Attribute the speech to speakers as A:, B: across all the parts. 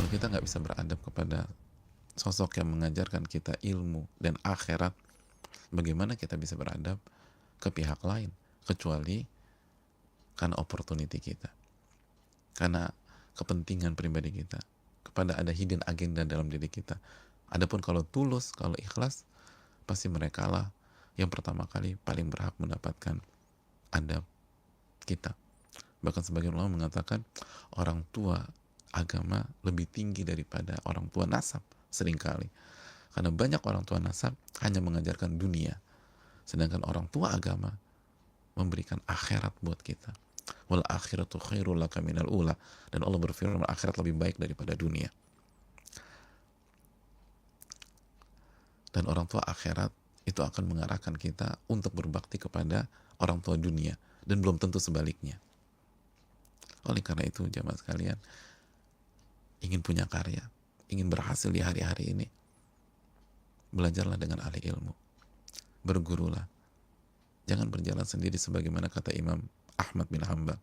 A: Kalau kita nggak bisa beradab kepada sosok yang mengajarkan kita ilmu dan akhirat, bagaimana kita bisa beradab ke pihak lain? Kecuali karena opportunity kita, karena kepentingan pribadi kita, kepada ada hidden agenda dalam diri kita. Adapun kalau tulus, kalau ikhlas, pasti mereka lah yang pertama kali paling berhak mendapatkan adab kita. Bahkan sebagian ulama mengatakan orang tua agama lebih tinggi daripada orang tua nasab seringkali. Karena banyak orang tua nasab hanya mengajarkan dunia, sedangkan orang tua agama memberikan akhirat buat kita. Wal akhiratu khairul laka minal ula, dan Allah berfirman akhirat lebih baik daripada dunia. Dan orang tua akhirat itu akan mengarahkan kita untuk berbakti kepada orang tua dunia, dan belum tentu sebaliknya. Oleh karena itu jamaah sekalian, ingin punya karya, ingin berhasil di hari-hari ini, belajarlah dengan ahli ilmu, bergurulah, jangan berjalan sendiri sebagaimana kata Imam Ahmad bin Hanbal,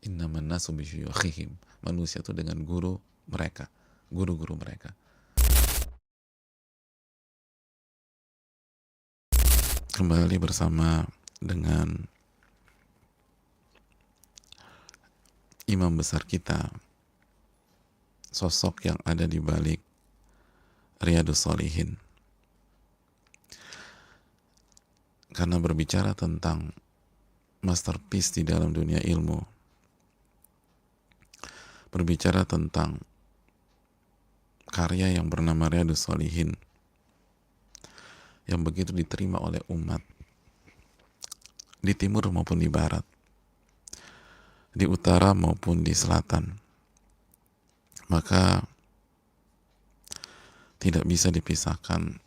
A: innaman nasu bisyuyukhihim, manusia itu dengan guru mereka, guru-guru mereka. Kembali bersama dengan imam besar kita, sosok yang ada di balik Riyadus Shalihin. Karena berbicara tentang masterpiece di dalam dunia ilmu, berbicara tentang karya yang bernama Riyadus Shalihin, yang begitu diterima oleh umat di timur maupun di barat, di utara maupun di selatan, maka tidak bisa dipisahkan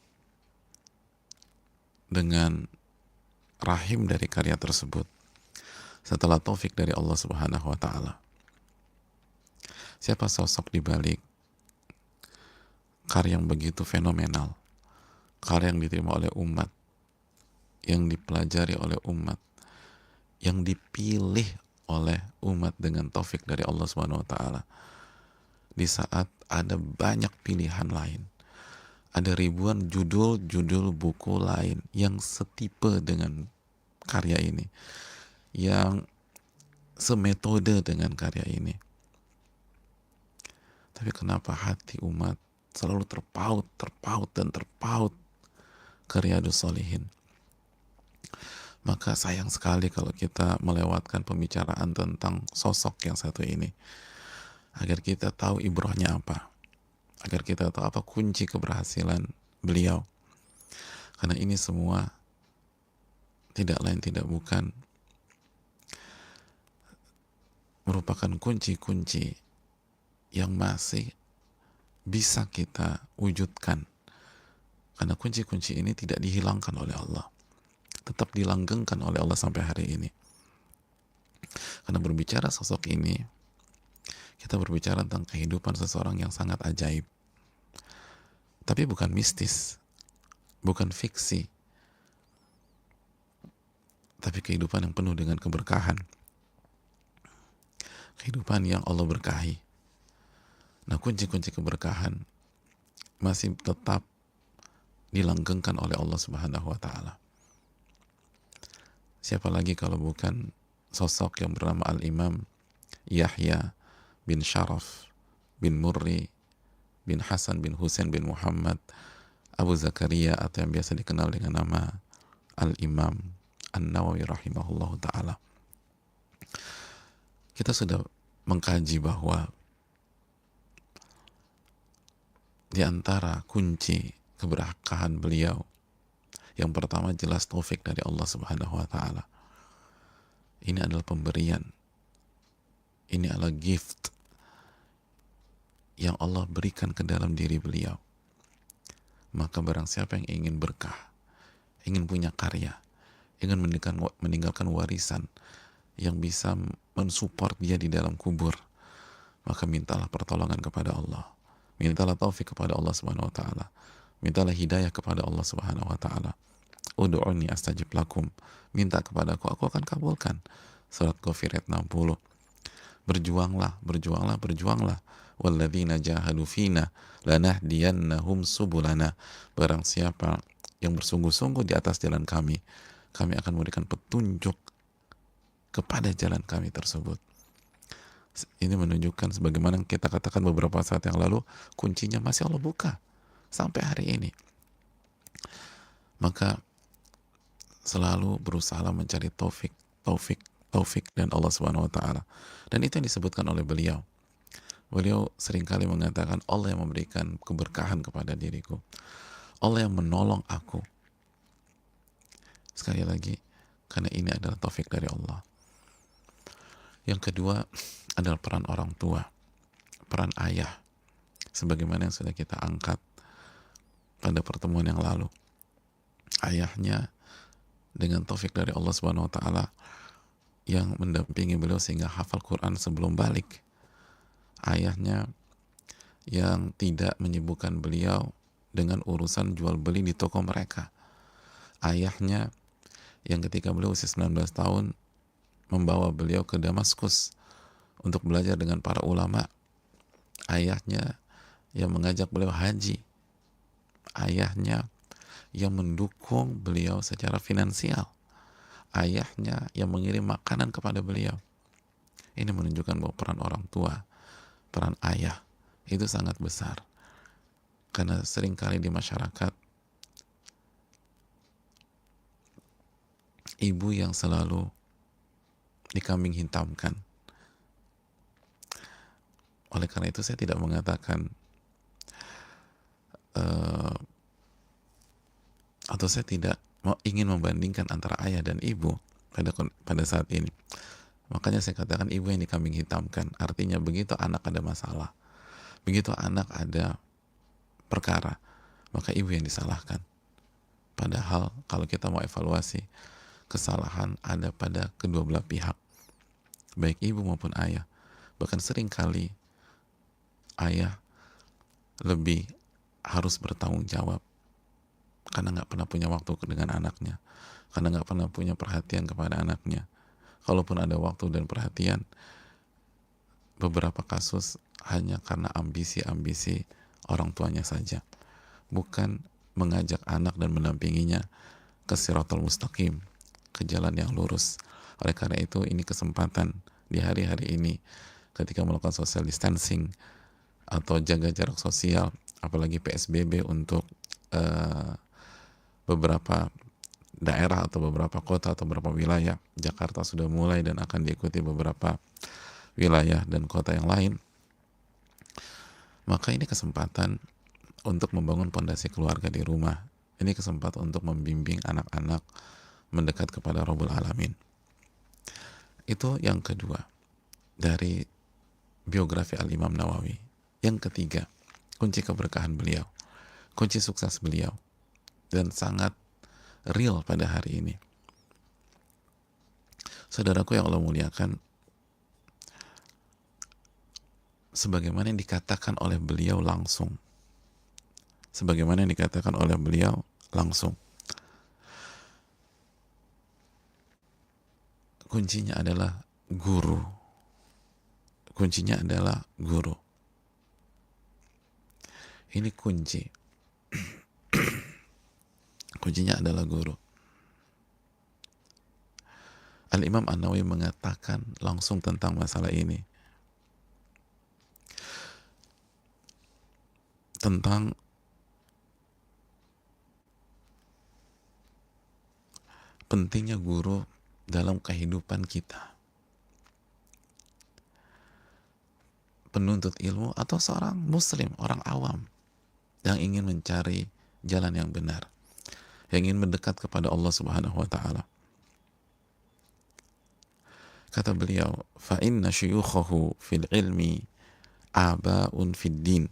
A: dengan rahim dari karya tersebut setelah taufik dari Allah Subhanahu wa taala. Siapa sosok di balik karya yang begitu fenomenal, karya yang diterima oleh umat, yang dipelajari oleh umat, yang dipilih oleh umat dengan taufik dari Allah Subhanahu wa taala, di saat ada banyak pilihan lain, ada ribuan judul-judul buku lain yang setipe dengan karya ini, yang semetode dengan karya ini. Tapi kenapa hati umat selalu terpaut ke Riyadus Shalihin? Maka sayang sekali kalau kita melewatkan pembicaraan tentang sosok yang satu ini, agar kita tahu ibrahnya apa, agar kita tahu apa kunci keberhasilan beliau. Karena ini semua tidak lain tidak bukan merupakan kunci-kunci yang masih bisa kita wujudkan, karena kunci-kunci ini tidak dihilangkan oleh Allah, tetap dilanggengkan oleh Allah sampai hari ini. Karena berbicara sosok ini, kita berbicara tentang kehidupan seseorang yang sangat ajaib, tapi bukan mistis, bukan fiksi, tapi kehidupan yang penuh dengan keberkahan, kehidupan yang Allah berkahi. Nah, kunci-kunci keberkahan masih tetap dilanggengkan oleh Allah Subhanahu wa taala. Siapa lagi kalau bukan sosok yang bernama Al-Imam Yahya bin Sharaf bin Murri bin Hasan bin Husain bin Muhammad Abu Zakaria, atau yang biasa dikenal dengan nama Al-Imam An-Nawawi rahimahullahu ta'ala. Kita sudah mengkaji bahwa di antara kunci keberkahan beliau, yang pertama jelas taufik dari Allah Subhanahu wa taala. Ini adalah pemberian. Ini adalah gift yang Allah berikan ke dalam diri beliau. Maka barang siapa yang ingin berkah, ingin punya karya, ingin meninggalkan warisan yang bisa mensupport dia di dalam kubur, maka mintalah pertolongan kepada Allah. Mintalah taufik kepada Allah Subhanahu wa taala. Mintalah hidayah kepada Allah Subhanahu wa taala. Ud'uni astajib lakum. Minta kepadaku, aku akan kabulkan. Surat Ghafir ayat 60. Berjuanglah, berjuanglah, berjuanglah. Walladzina jahadu fina lanahdiyannahum subulana. Barang siapa yang bersungguh-sungguh di atas jalan kami, kami akan memberikan petunjuk kepada jalan kami tersebut. Ini menunjukkan sebagaimana kita katakan beberapa saat yang lalu, kuncinya masih Allah buka sampai hari ini. Maka selalu berusaha mencari taufik, taufik, taufik dan Allah Subhanahu wa taala. Dan itu yang disebutkan oleh beliau. Beliau seringkali mengatakan Allah yang memberikan keberkahan kepada diriku. Allah yang menolong aku. Sekali lagi, karena ini adalah taufik dari Allah. Yang kedua adalah peran orang tua, peran ayah. Sebagaimana yang sudah kita angkat pada pertemuan yang lalu. Ayahnya dengan taufik dari Allah Subhanahu wa taala yang mendampingi beliau sehingga hafal Quran sebelum balik. Ayahnya yang tidak menyibukkan beliau dengan urusan jual beli di toko mereka. Ayahnya yang ketika beliau usia 19 tahun membawa beliau ke Damaskus untuk belajar dengan para ulama. Ayahnya yang mengajak beliau haji. Ayahnya yang mendukung beliau secara finansial. Ayahnya yang mengirim makanan kepada beliau. Ini menunjukkan bahwa peran orang tua, peran ayah itu sangat besar. Karena seringkali di masyarakat ibu yang selalu dikambing hitamkan. Oleh karena itu saya tidak mengatakan atau saya tidak ingin membandingkan antara ayah dan ibu pada saat ini. Makanya saya katakan ibu yang dikambing hitamkan. Artinya begitu anak ada masalah, begitu anak ada perkara, maka ibu yang disalahkan. Padahal kalau kita mau evaluasi, kesalahan ada pada kedua belah pihak, baik ibu maupun ayah. Bahkan seringkali ayah lebih harus bertanggung jawab karena nggak pernah punya waktu dengan anaknya, karena nggak pernah punya perhatian kepada anaknya. Kalaupun ada waktu dan perhatian, beberapa kasus hanya karena ambisi-ambisi orang tuanya saja, bukan mengajak anak dan mendampinginya ke siratal mustaqim, ke jalan yang lurus. Oleh karena itu, ini kesempatan di hari-hari ini ketika melakukan social distancing atau jaga jarak sosial, apalagi PSBB untuk beberapa daerah atau beberapa kota atau beberapa wilayah. Jakarta sudah mulai dan akan diikuti beberapa wilayah dan kota yang lain. Maka ini kesempatan untuk membangun pondasi keluarga di rumah. Ini kesempatan untuk membimbing anak-anak mendekat kepada Rabbul Alamin. Itu yang kedua dari biografi Al-Imam Nawawi. Yang ketiga, kunci keberkahan beliau, kunci sukses beliau, dan sangat real pada hari ini. Saudaraku yang Allah muliakan, sebagaimana yang dikatakan oleh beliau langsung, sebagaimana yang dikatakan oleh beliau langsung, kuncinya adalah guru. Kuncinya adalah guru. Ini kunci. Kuncinya adalah guru. Al-Imam An-Nawawi mengatakan langsung tentang masalah ini. Tentang pentingnya guru dalam kehidupan kita. Penuntut ilmu atau seorang muslim, orang awam yang ingin mencari jalan yang benar, yang ingin mendekat kepada Allah Subhanahu wa taala. Kata beliau, fa inna syuyukhahu fil ilmi aba'un fid din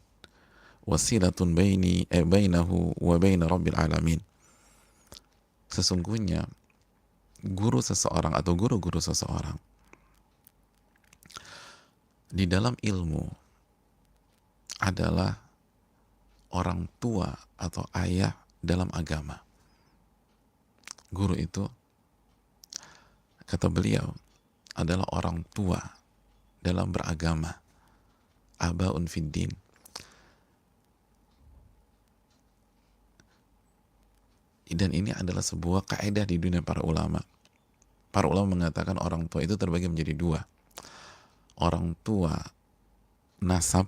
A: wasilatun bainahu wa baina rabbil alamin. Sesungguhnya guru seseorang atau guru-guru seseorang di dalam ilmu adalah orang tua atau ayah dalam agama. Guru itu, kata beliau, adalah orang tua dalam beragama. Abaun fid din. Dan ini adalah sebuah kaidah di dunia para ulama. Para ulama mengatakan orang tua itu terbagi menjadi dua. Orang tua nasab,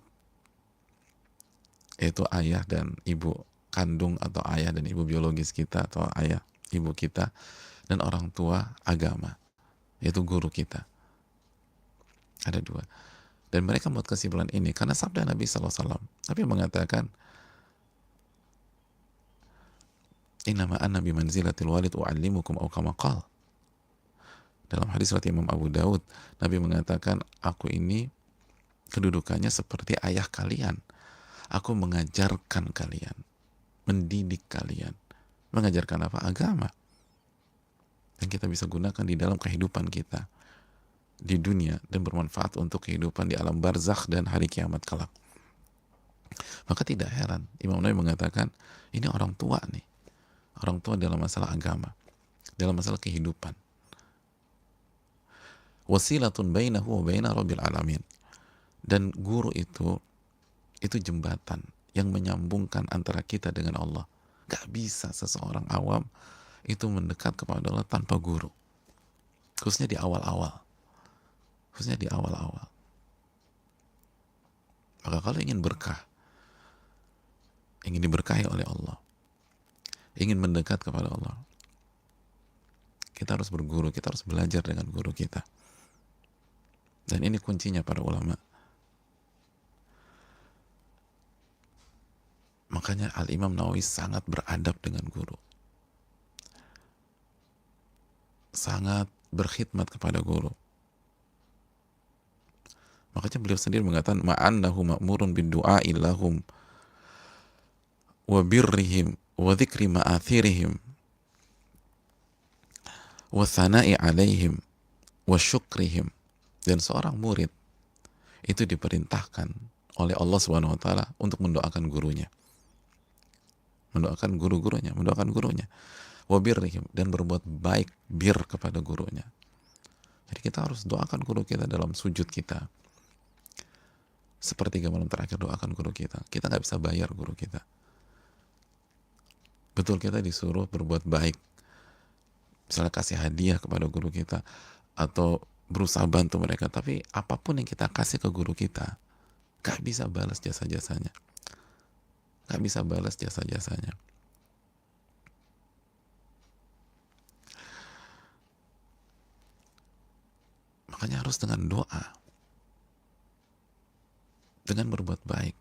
A: yaitu ayah dan ibu kandung atau ayah dan ibu biologis kita atau ayah ibu kita, dan orang tua agama, yaitu guru kita. Ada dua. Dan mereka membuat kesimpulan ini karena sabda Nabi SAW. Nabi mengatakan, Innama anna bimanzilatil walid u'allimukum au kama qal. Dalam hadis riwayat Imam Abu Daud, Nabi mengatakan, aku ini kedudukannya seperti ayah kalian. Aku mengajarkan kalian, mendidik kalian. Mengajarkan apa? Agama. Dan kita bisa gunakan di dalam kehidupan kita di dunia dan bermanfaat untuk kehidupan di alam barzakh dan hari kiamat kelak. Maka tidak heran Imam Nawawi mengatakan, ini orang tua nih. Orang tua dalam masalah agama, dalam masalah kehidupan. Wasilatun bainahu wa baina rabbil alamin. Dan guru itu jembatan yang menyambungkan antara kita dengan Allah. Gak bisa seseorang awam itu mendekat kepada Allah tanpa guru. Khususnya di awal-awal. Maka kalau ingin berkah, ingin diberkahi oleh Allah, ingin mendekat kepada Allah, kita harus berguru, kita harus belajar dengan guru kita. Dan ini kuncinya para ulama. Makanya Al-Imam Nawawi sangat beradab dengan guru. Sangat berkhidmat kepada guru. Makanya beliau sendiri mengatakan, ma'annahu ma'murun bid-du'a'i lahum wa birrihim wa dzikri ma'athirihim wa thana'i alaihim wa syukrihim. Dan seorang murid itu diperintahkan oleh Allah Subhanahu wa taala untuk mendoakan gurunya. Mendoakan gurunya. Wa birrihim, dan berbuat baik kepada gurunya. Jadi kita harus doakan guru kita dalam sujud kita. Sepertiga malam terakhir doakan guru kita. Kita nggak bisa bayar guru kita. Betul, kita disuruh berbuat baik. Misalnya kasih hadiah kepada guru kita atau berusaha bantu mereka, tapi apapun yang kita kasih ke guru kita gak bisa balas jasa-jasanya. Makanya harus dengan doa, dengan berbuat baik.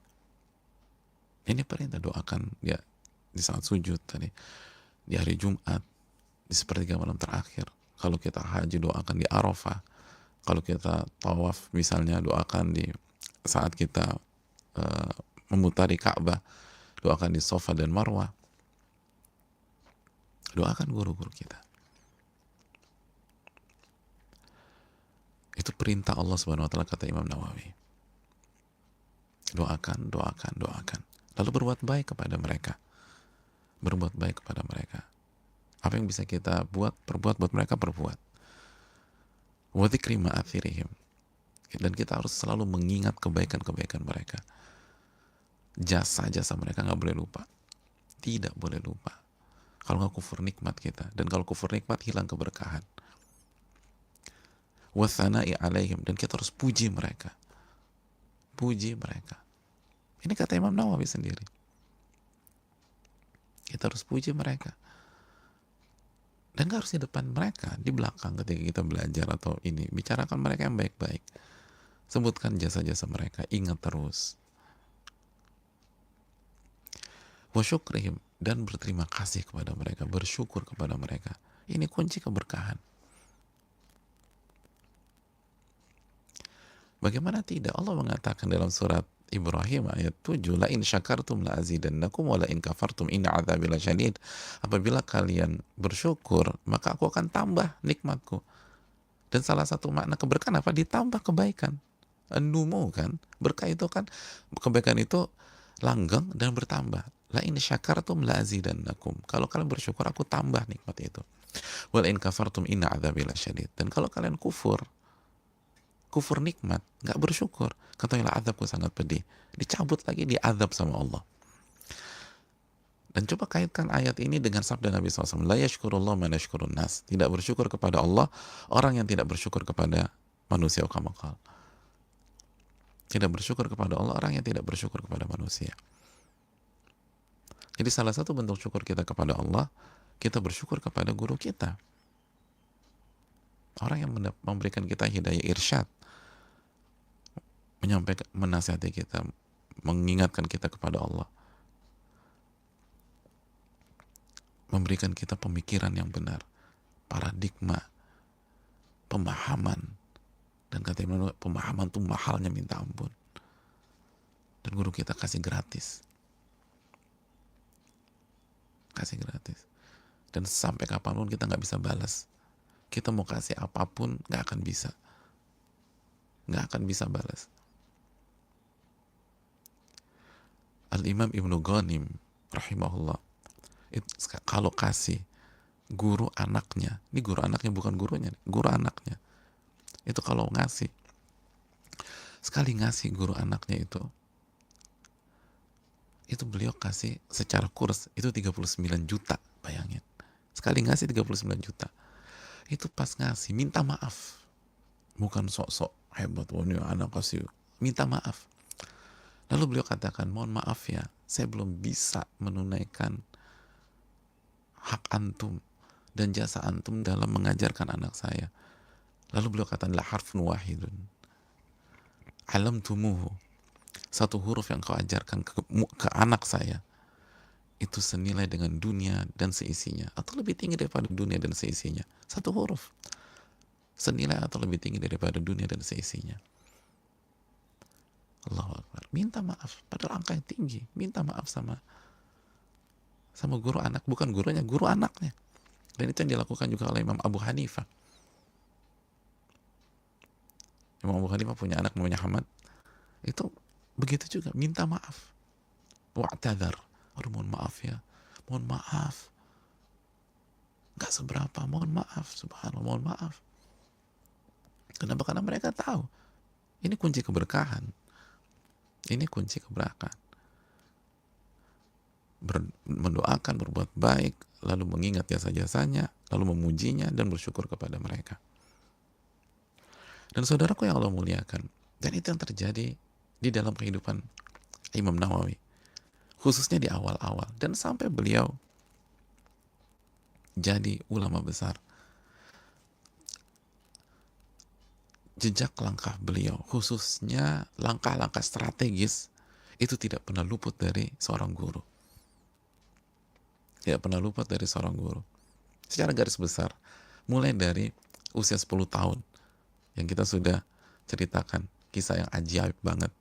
A: Ini perintah, doakan ya di saat sujud tadi, di hari Jumat, di sepertiga malam terakhir. Kalau kita haji, doakan di Arafah. Kalau kita tawaf misalnya, doakan di saat kita memutari Ka'bah, doakan di Safa dan Marwah. Doakan guru-guru kita. Itu perintah Allah Subhanahu wa taala, kata Imam Nawawi. Doakan. Lalu berbuat baik kepada mereka. Apa yang bisa kita perbuat buat mereka, perbuat. Wa dzikri ma'athirihim. Dan kita harus selalu mengingat kebaikan-kebaikan mereka. Jasa-jasa mereka nggak boleh lupa. Tidak boleh lupa. Kalau nggak kufur nikmat kita. Dan kalau kufur nikmat, hilang keberkahan. Wa thana'i alaihim. Dan kita harus puji mereka. Ini kata Imam Nawawi sendiri. Kita harus puji mereka. Dan gak harus di depan mereka, di belakang ketika kita belajar atau ini. Bicarakan mereka yang baik-baik. Sebutkan jasa-jasa mereka. Ingat terus. Wa syukrihim, dan berterima kasih kepada mereka. Bersyukur kepada mereka. Ini kunci keberkahan. Bagaimana tidak? Allah mengatakan dalam surat Ibrahim ayat 7, la in syakartum la azidannakum wa la in kafartum inna adzabi lasyadid. Apabila kalian bersyukur, maka aku akan tambah nikmatku. Dan salah satu makna keberkahan apa? Ditambah kebaikan. Numu kan? Berkah itu kan, kebaikan itu langgeng dan bertambah. La in syakartum la azidannakum. Kalau kalian bersyukur, aku tambah nikmat itu. Wa la in kafartum inna adzabi lasyadid. Dan kalau kalian kufur kufur nikmat, nggak bersyukur, ketahuilah azabku sangat pedih. Dicabut lagi, diazab sama Allah. Dan coba kaitkan ayat ini dengan sabda Nabi SAW, la yashkurullah man yashkurun nas. Tidak bersyukur kepada Allah orang yang tidak bersyukur kepada manusia. Kamakal. Tidak bersyukur kepada Allah orang yang tidak bersyukur kepada manusia. Jadi salah satu bentuk syukur kita kepada Allah, kita bersyukur kepada guru kita, orang yang memberikan kita hidayah irsyad, menyampaikan, menasihati kita, mengingatkan kita kepada Allah, memberikan kita pemikiran yang benar, paradigma, pemahaman. Dan kata Imam, pemahaman itu mahalnya minta ampun. Dan guru kita kasih gratis. Kasih gratis. Dan sampai kapanpun kita nggak bisa balas. Kita mau kasih apapun nggak akan bisa. Nggak akan bisa balas. Al-Imam Ibnu Ghanim rahimahullah, kalau kasih guru anaknya, ini guru anaknya bukan gurunya, guru anaknya, itu kalau ngasih, sekali ngasih guru anaknya itu beliau kasih secara kurs itu 39 juta, bayangin. Sekali ngasih 39 juta. Itu pas ngasih, minta maaf. Bukan sok-sok hebat, wah ini anak kasih, minta maaf. Lalu beliau katakan, mohon maaf ya, saya belum bisa menunaikan hak antum dan jasa antum dalam mengajarkan anak saya. Lalu beliau katakan, la harfun wahidun alamtumuhu, satu huruf yang kau ajarkan ke anak saya itu senilai dengan dunia dan seisinya, atau lebih tinggi daripada dunia dan seisinya. Satu huruf senilai atau lebih tinggi daripada dunia dan seisinya. Allahu Akbar. Minta maaf, padahal angka yang tinggi. Minta maaf sama guru anak, bukan gurunya, guru anaknya. Dan itu yang dilakukan juga oleh Imam Abu Hanifah. Imam Abu Hanifah punya anak namanya Hamad. Itu begitu juga, minta maaf. Wa'tadhar. Aduh, mohon maaf ya. Mohon maaf. Gak seberapa, mohon maaf. Subhanallah, mohon maaf. Kenapa? Karena mereka tahu ini kunci keberkahan. Ini kunci keberkahan. Mendoakan, berbuat baik, lalu mengingat jasa-jasanya, lalu memujinya dan bersyukur kepada mereka. Dan saudaraku yang Allah muliakan, dan itu yang terjadi di dalam kehidupan Imam Nawawi, khususnya di awal-awal, dan sampai beliau jadi ulama besar. Jejak langkah beliau, khususnya langkah-langkah strategis, itu tidak pernah luput dari seorang guru. Tidak pernah luput dari seorang guru. Secara garis besar, mulai dari usia 10 tahun, yang kita sudah ceritakan, kisah yang ajaib banget,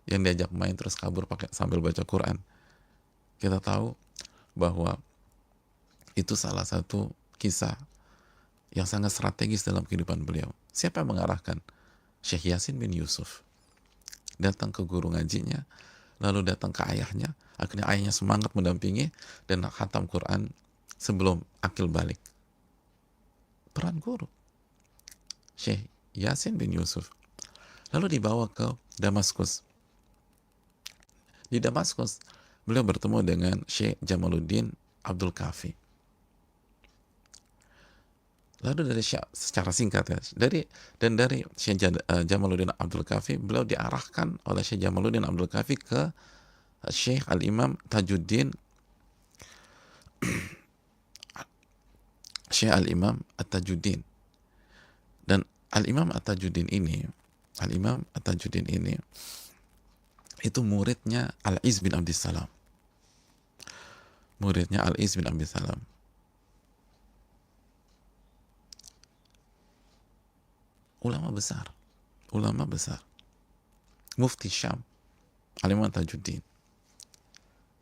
A: yang diajak main terus kabur sambil baca Quran. Kita tahu bahwa itu salah satu kisah yang sangat strategis dalam kehidupan beliau. Siapa yang mengarahkan? Syekh Yasin bin Yusuf. Datang ke guru ngajinya, lalu datang ke ayahnya, akhirnya ayahnya semangat mendampingi dan khatam Quran sebelum akil balik. Peran guru Syekh Yasin bin Yusuf. Lalu dibawa ke Damaskus. Di Damaskus beliau bertemu dengan Syekh Jamaluddin Abdul Kafi. Lalu dari secara singkat ya, dari Syekh Jamaluddin Abdul Kafi, beliau diarahkan oleh Syekh Jamaluddin Abdul Kafi ke Syekh Al-Imam Tajuddin, Syekh Al-Imam At-Tajuddin. Dan Al-Imam At-Tajuddin ini, itu muridnya Al-Iz bin Abdissalam. Muridnya Al-Iz bin Abdissalam. Ulama besar, Mufti Syam, Al-Imam Tajuddin.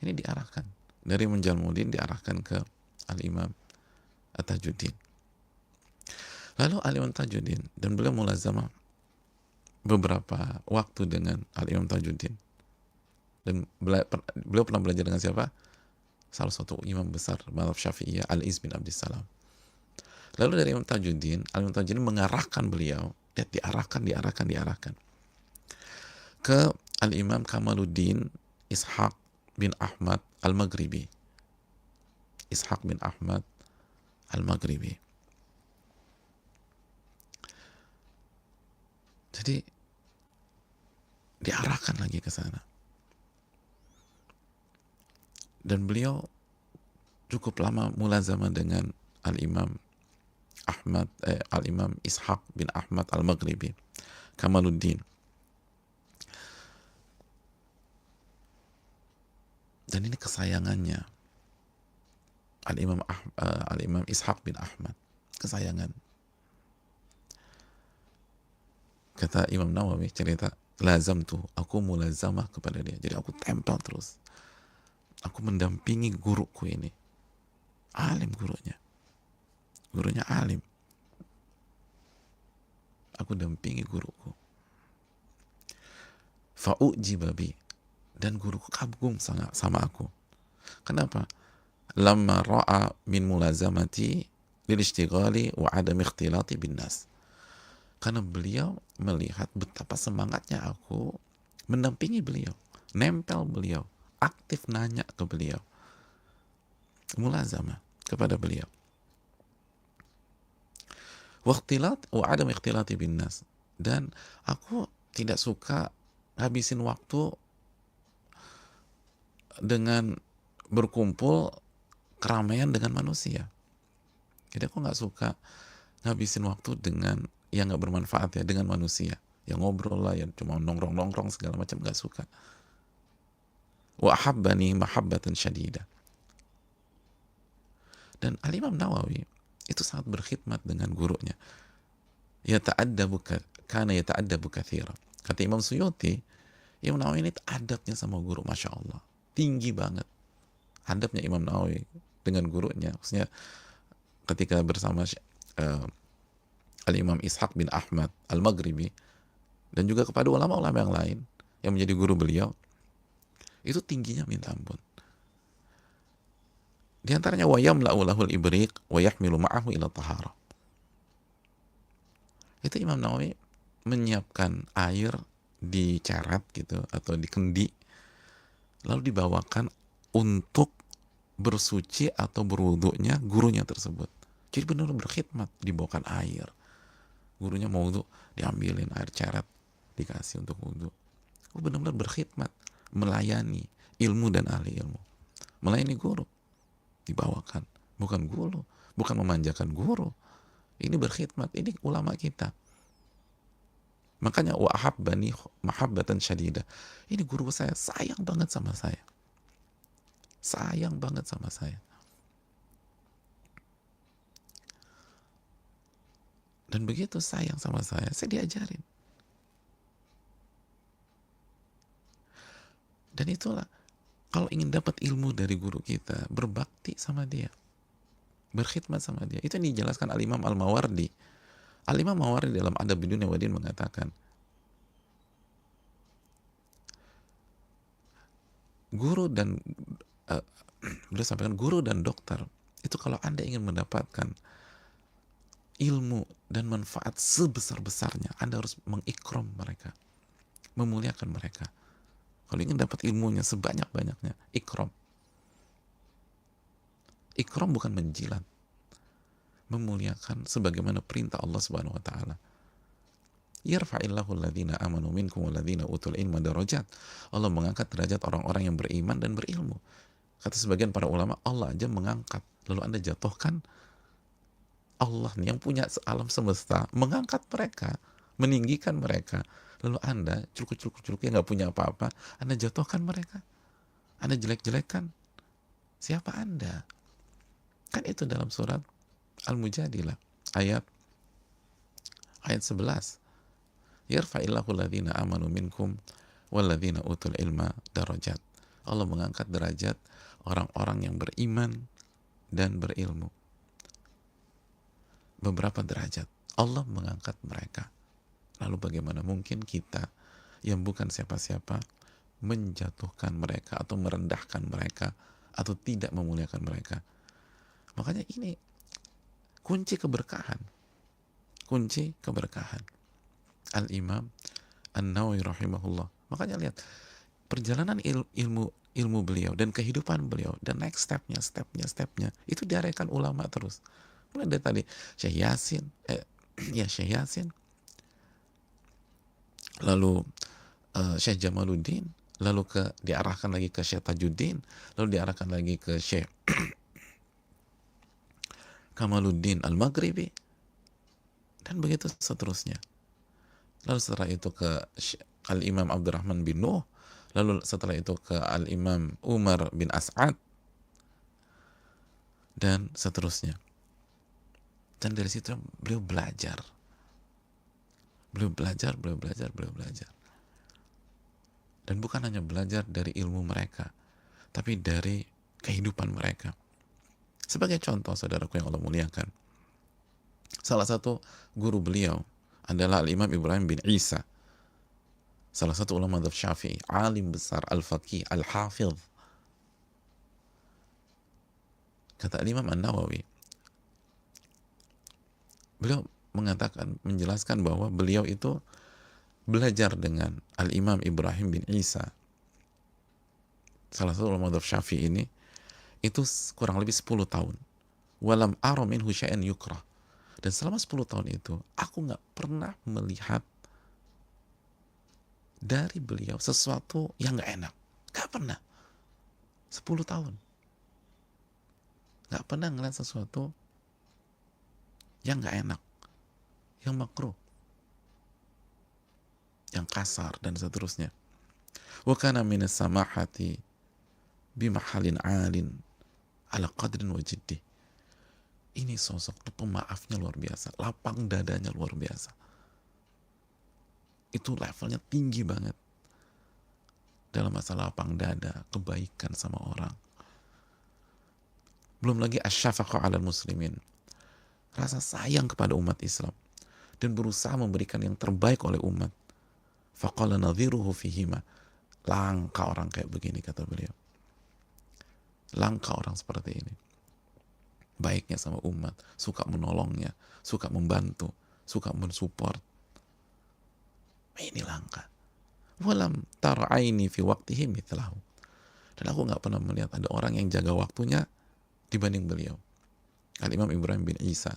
A: Ini diarahkan dari Munjalmuddin, diarahkan ke Al-Imam At-Tajuddin. Lalu Al-Imam Tajuddin, dan beliau mulazamah beberapa waktu dengan Al-Imam Tajuddin. Dan beliau pernah belajar dengan siapa? Salah satu imam besar mazhab Syafi'iyah, Al-Iz bin Abdissalam. Lalu dari Imam Tajuddin, Al-Imam Tajuddin mengarahkan beliau Lihat, diarahkan ke Al-Imam Kamaluddin Ishaq bin Ahmad Al-Maghribi. Ishaq bin Ahmad Al-Maghribi. Jadi diarahkan lagi ke sana. Dan beliau cukup lama mulazamah dengan Al-Imam Al-Imam Ishaq bin Ahmad Al-Maghribi, Kamaluddin. Dan ini kesayangannya Al-Imam Ishaq bin Ahmad, kesayangan. Kata Imam Nawawi cerita, lazam tuh, aku mulazamah kepada dia. Jadi aku tempel terus. Aku mendampingi guruku ini. Alim gurunya. Gurunya alim. Aku dampingi guruku. Fa'ujiba bi. Dan guruku kagum sama aku. Kenapa? Lamma ra'a min mulazamati lil ishtighali wa adam ikhtilati bin nas. Karena beliau melihat betapa semangatnya aku mendampingi beliau, nempel beliau, aktif nanya ke beliau, mulazamah kepada beliau. Waqtilat wa adam ikhtilati bin nas. Dan aku tidak suka habisin waktu dengan berkumpul keramaian dengan manusia. Jadi aku nggak suka ngabisin waktu dengan yang nggak bermanfaat ya, dengan manusia yang ngobrol lah, yang cuma nongkrong segala macam, nggak suka. Wa ahabbani mahabbatan syadida. Dan Al-Imam Nawawi itu sangat berkhidmat dengan gurunya. Kana yata'addabu katsira. Kata Imam Suyuti, Imam Nawawi ini adabnya sama guru, masya Allah, tinggi banget adabnya Imam Nawawi dengan gurunya. Maksudnya ketika bersama Al-Imam Ishaq bin Ahmad Al-Maghribi dan juga kepada ulama-ulama yang lain yang menjadi guru beliau, itu tingginya minta ampun. Di antaranya wa yamla'u lahul ibriq wa yahmilu ma'ahu ila tahara. Itu Imam Nawawi menyiapkan air di ceret gitu atau di kendi, lalu dibawakan untuk bersuci atau berwudunya gurunya tersebut. Jadi benar-benar berkhidmat, dibawakan air. Gurunya mau wudu, diambilin air ceret, dikasih untuk wudu. Benar-benar berkhidmat, melayani ilmu dan ahli ilmu. Melayani guru, dibawakan. Bukan guru, bukan memanjakan guru. Ini berkhidmat, ini ulama kita. Makanya wa ahabbani mahabbatan syadida. Ini guru saya sayang banget sama saya. Sayang banget sama saya. Dan begitu sayang sama saya diajarin. Dan itulah, kalau ingin dapat ilmu dari guru kita, berbakti sama dia, berkhidmat sama dia. Itu yang dijelaskan Al-Imam Al-Mawardi. Al-Imam Mawardi dalam Adab Dunya wa Din mengatakan, guru dan beliau sampaikan, guru dan dokter itu kalau Anda ingin mendapatkan ilmu dan manfaat sebesar-besarnya, Anda harus mengikram mereka, memuliakan mereka. Kalau ingin dapat ilmunya sebanyak-banyaknya, ikram. Ikram bukan menjilat, memuliakan sebagaimana perintah Allah Subhanahu wa taala. Yarfa'illahu alladhina amanu minkum walladhina utul ilma darajat. Allah mengangkat derajat orang-orang yang beriman dan berilmu. Kata sebagian para ulama, Allah aja mengangkat, lalu Anda jatuhkan. Allah nih yang punya alam semesta mengangkat mereka, meninggikan mereka, lalu Anda culuk-culuk yang nggak punya apa-apa, Anda jatuhkan mereka, Anda jelek-jelekan. Siapa Anda? Kan itu dalam surat Al-Mujadilah ayat 11. Yarfa'illahu alladhina amanu minkum walladhina utul ilma darajat. Allah mengangkat derajat orang-orang yang beriman dan berilmu. Beberapa derajat Allah mengangkat mereka. Lalu bagaimana mungkin kita yang bukan siapa-siapa menjatuhkan mereka atau merendahkan mereka atau tidak memuliakan mereka? Makanya ini kunci keberkahan. Kunci keberkahan. Al-Imam An-Nawawi rahimahullah. Makanya lihat perjalanan ilmu beliau dan kehidupan beliau dan next stepnya itu diarahkan ulama terus. Mulai dari tadi Syekh Yasin, Syekh Yasin, lalu Syekh Jamaluddin, lalu diarahkan lagi ke Syekh Tajuddin, lalu diarahkan lagi ke Syekh Kamaluddin Al-Maghribi, dan begitu seterusnya. Lalu setelah itu ke Al-Imam Abdurrahman bin Nuh, lalu setelah itu ke Al-Imam Umar bin As'ad, dan seterusnya. Dan dari situ beliau belajar. Dan bukan hanya belajar dari ilmu mereka, tapi dari kehidupan mereka. Sebagai contoh, saudaraku yang Allah muliakan, salah satu guru beliau adalah Al-Imam Ibrahim bin Isa, salah satu ulama mazhab Syafi'i, alim besar, al-faqih, al-hafidh. Kata Al-Imam An-Nawawi, beliau menjelaskan bahwa beliau itu belajar dengan Al-Imam Ibrahim bin Isa, salah satu ulama mazhab Syafi'i ini, itu kurang lebih 10 tahun. Walam ara minhu syai'an yukrah. Dan selama 10 tahun itu, aku nggak pernah melihat dari beliau sesuatu yang nggak enak. Nggak pernah. 10 tahun. Nggak pernah ngeliat sesuatu yang nggak enak, yang makruh, yang kasar, dan seterusnya. Wa kana minas samahati bimahalin alin ala qadrin wa jiddih. Ini sosok pemaafnya luar biasa, lapang dadanya luar biasa. Itu levelnya tinggi banget dalam masalah lapang dada, kebaikan sama orang. Belum lagi asyafaqah 'alal muslimin, rasa sayang kepada umat Islam dan berusaha memberikan yang terbaik oleh umat. Faqala nadhiruhu fihima, langka orang kayak begini, kata beliau. Langka orang seperti ini, baiknya sama umat, suka menolongnya, suka membantu, suka mensupport. Ini langka. Walam tar'aini fi waqtihi mithlahu. Dan aku nggak pernah melihat ada orang yang jaga waktunya dibanding beliau, Al-Imam Ibrahim bin Isa.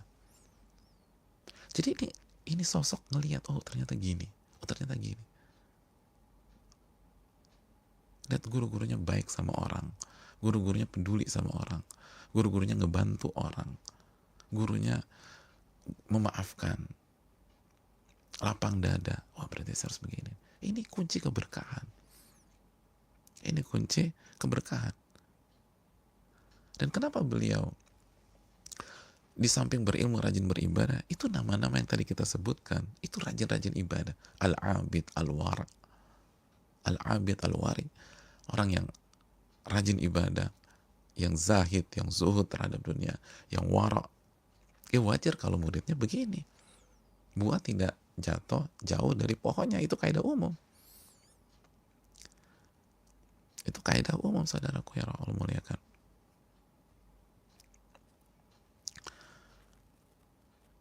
A: Jadi ini sosok ngelihat, oh ternyata gini, oh ternyata gini. Lihat guru-gurunya baik sama orang, guru-gurunya peduli sama orang, guru-gurunya ngebantu orang, gurunya memaafkan, lapang dada. Wah, berarti saya harus begini. Ini kunci keberkahan. Ini kunci keberkahan. Dan kenapa beliau di samping berilmu rajin beribadah, itu nama-nama yang tadi kita sebutkan, itu rajin-rajin ibadah. Al-Abid, Al-Wara. Al-Abid, Al-Wari. Orang yang rajin ibadah, yang zahid, yang zuhud terhadap dunia, yang wara. Wajar kalau muridnya begini. Buah tidak jatuh jauh dari pohonnya, itu kaidah umum. Itu kaidah umum, saudaraku yang Allah muliakan.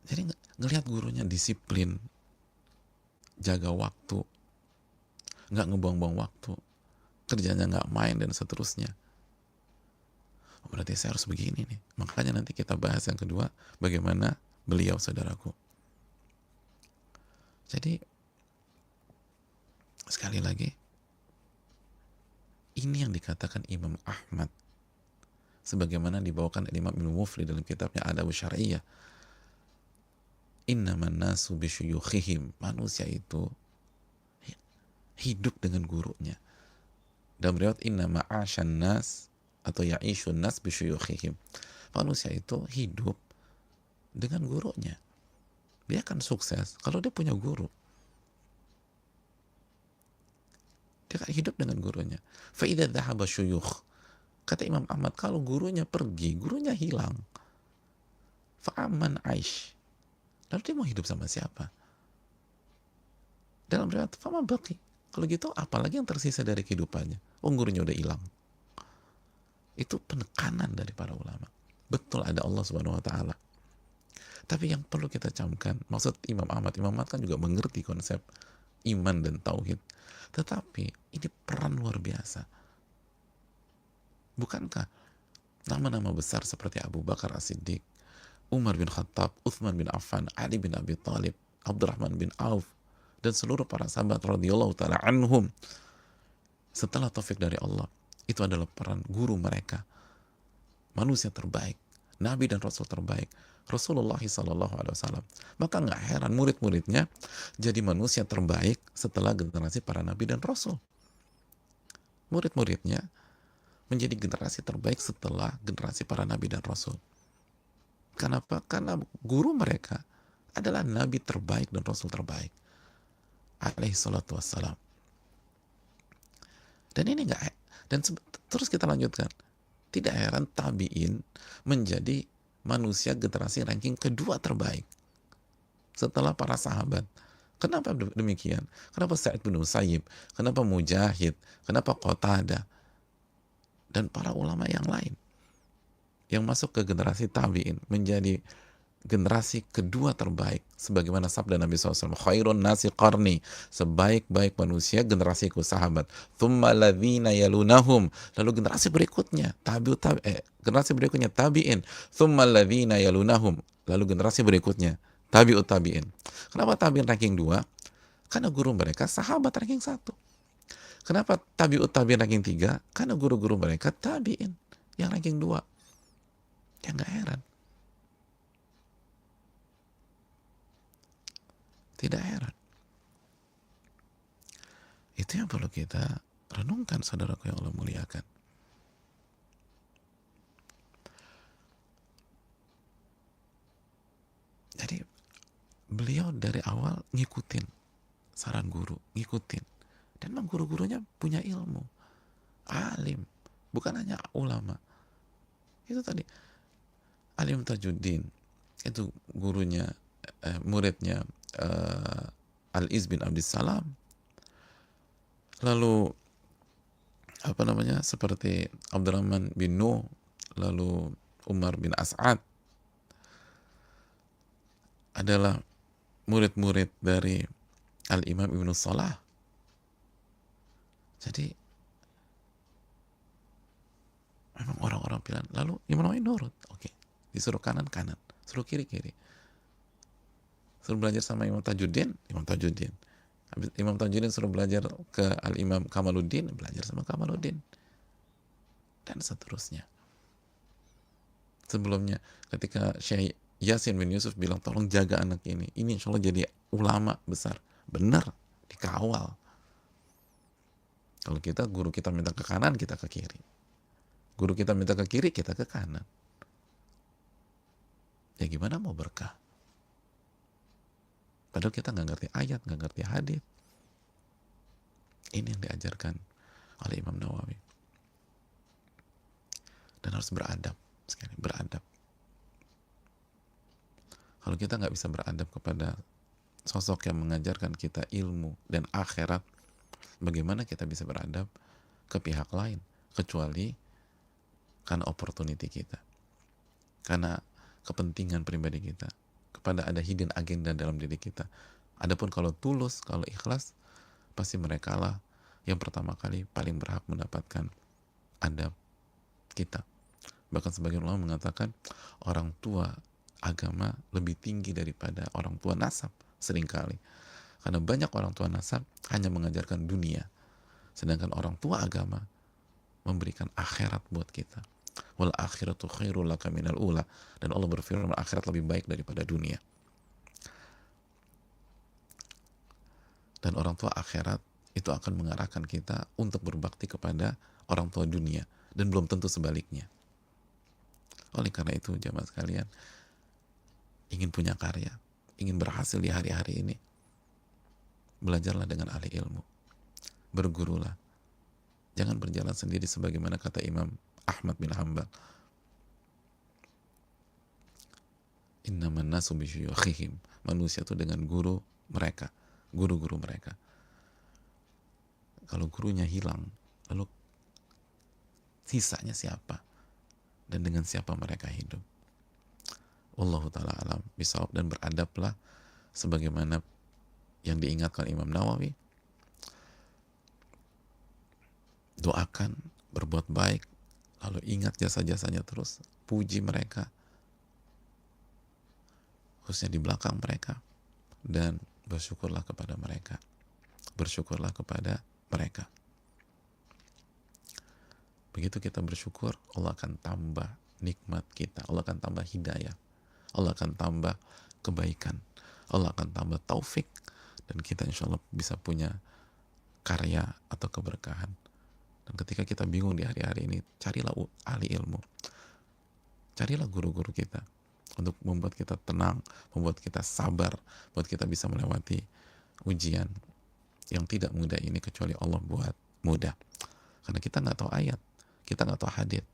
A: Jadi ngelihat gurunya disiplin, jaga waktu, nggak ngebuang-buang waktu, kerjanya nggak main, dan seterusnya. Oh, berarti saya harus begini nih. Makanya nanti kita bahas yang kedua, bagaimana beliau, saudaraku. Jadi sekali lagi, ini yang dikatakan Imam Ahmad, sebagaimana dibawakan Imam Ibnu Mufli dalam kitabnya Adab Syar'iyyah. Innaman nasu bisyuyukhihim, manusia itu hidup dengan gurunya. Dan riwayat innama asyan nas atau ya'ishun nas bisyuyukhihim, manusia itu hidup dengan gurunya. Dia akan sukses kalau dia punya guru. Dia akan hidup dengan gurunya. Fa idza dhahaba syuyukh, kata Imam Ahmad, kalau gurunya pergi, gurunya hilang, fa amman aish, lalu dia mau hidup sama siapa? Dalam riwayat fama baqi, kalau gitu apalagi yang tersisa dari kehidupannya? Oh, gurunya udah hilang. Itu penekanan dari para ulama. Betul ada Allah Subhanahu wa taala. Tapi yang perlu kita camkan, maksud Imam Ahmad kan juga mengerti konsep iman dan tauhid. Tetapi ini peran luar biasa. Bukankah nama-nama besar seperti Abu Bakar As-Siddiq, Umar bin Khattab, Uthman bin Affan, Ali bin Abi Thalib, Abdurrahman bin Auf, dan seluruh para sahabat radhiyallahu taala anhum setelah taufik dari Allah, itu adalah peran guru mereka, manusia terbaik, nabi dan rasul terbaik, Rasulullah SAW. Maka nggak heran murid-muridnya jadi manusia terbaik setelah generasi para nabi dan rasul. Murid-muridnya menjadi generasi terbaik setelah generasi para nabi dan rasul. Kenapa? Karena guru mereka adalah nabi terbaik dan rasul terbaik, alaihi salatu wassalam. Dan ini terus kita lanjutkan. Tidak heran tabi'in menjadi manusia generasi ranking kedua terbaik setelah para sahabat. Kenapa demikian? Kenapa Sa'id bin Musayyib? Kenapa Mujahid? Kenapa Qatadah? Dan para ulama yang lain yang masuk ke generasi tabi'in menjadi generasi kedua terbaik, sebagaimana sabda Nabi SAW, khairun nasi qarni, sebaik-baik manusia generasiku sahabat, thumma ladzina yalunahum, lalu generasi berikutnya generasi berikutnya tabi'in, thumma ladzina yalunahum, lalu generasi berikutnya tabi'ut tabi'in. Kenapa tabi'in ranking 2? Karena guru mereka sahabat ranking 1. Kenapa tabi'ut tabi'in ranking 3? Karena guru-guru mereka tabi'in yang ranking 2. Ya nggak heran. Tidak heran. Itu yang perlu kita renungkan, saudaraku yang Allah muliakan. Jadi beliau dari awal ngikutin saran guru, ngikutin. Dan memang guru-gurunya punya ilmu, alim, bukan hanya ulama. Itu tadi Alim Tajuddin, itu gurunya, muridnya Al-Iz bin Abdissalam. Lalu seperti Abdurrahman bin Nuh, lalu Umar bin As'ad adalah murid-murid dari Al-Imam Ibnu Salah. Jadi memang orang-orang bilang, lalu Imam Nawawi nurut, oke, disuruh kanan, suruh kiri. Suruh belajar sama Imam Tajuddin. Imam Tajuddin suruh belajar ke Al-Imam Kamaluddin, belajar sama Kamaluddin. Dan seterusnya. Sebelumnya ketika Syekh Yasin bin Yusuf bilang, tolong jaga anak ini insya Allah jadi ulama besar. Benar, dikawal. Kalau guru kita minta ke kanan, kita ke kiri. Guru kita minta ke kiri, kita ke kanan. Ya gimana mau berkah? Padahal kita nggak ngerti ayat, nggak ngerti hadis. Ini yang diajarkan oleh Imam Nawawi. Dan harus beradab, sekali beradab. Kalau kita nggak bisa beradab kepada sosok yang mengajarkan kita ilmu dan akhirat, bagaimana kita bisa beradab ke pihak lain, kecuali karena opportunity kita, karena kepentingan pribadi kita, kepada ada hidden agenda dalam diri kita. Adapun kalau tulus, kalau ikhlas, pasti mereka lah yang pertama kali paling berhak mendapatkan adab kita. Bahkan sebagian ulama mengatakan orang tua agama lebih tinggi daripada orang tua nasab seringkali. Karena banyak orang tua nasab hanya mengajarkan dunia, sedangkan orang tua agama memberikan akhirat buat kita. Wal akhiratu khairul laka minal ula. Dan Allah berfirman, akhirat lebih baik daripada dunia. Dan orang tua akhirat itu akan mengarahkan kita untuk berbakti kepada orang tua dunia, dan belum tentu sebaliknya. Oleh karena itu, jamaah sekalian, ingin punya karya, ingin berhasil di hari-hari ini, belajarlah dengan ahli ilmu, bergurulah. Jangan berjalan sendiri sebagaimana kata Imam Ahmad bin Hanbal, innaman nasu bisyuyukhihim, manusia itu dengan guru mereka, guru-guru mereka. Kalau gurunya hilang, lalu sisanya siapa? Dan dengan siapa mereka hidup? Wallahu ta'ala alam bisawab, dan beradablah sebagaimana yang diingatkan Imam Nawawi. Doakan, berbuat baik, lalu ingat jasa-jasanya terus, puji mereka, khususnya di belakang mereka, dan bersyukurlah kepada mereka. Bersyukurlah kepada mereka. Begitu kita bersyukur, Allah akan tambah nikmat kita, Allah akan tambah hidayah, Allah akan tambah kebaikan, Allah akan tambah taufik, dan kita insya Allah bisa punya karya atau keberkahan. Dan ketika kita bingung di hari-hari ini, carilah ahli ilmu, carilah guru-guru kita untuk membuat kita tenang, membuat kita sabar, membuat kita bisa melewati ujian yang tidak mudah ini, kecuali Allah buat mudah. Karena kita nggak tahu ayat, kita nggak tahu hadits,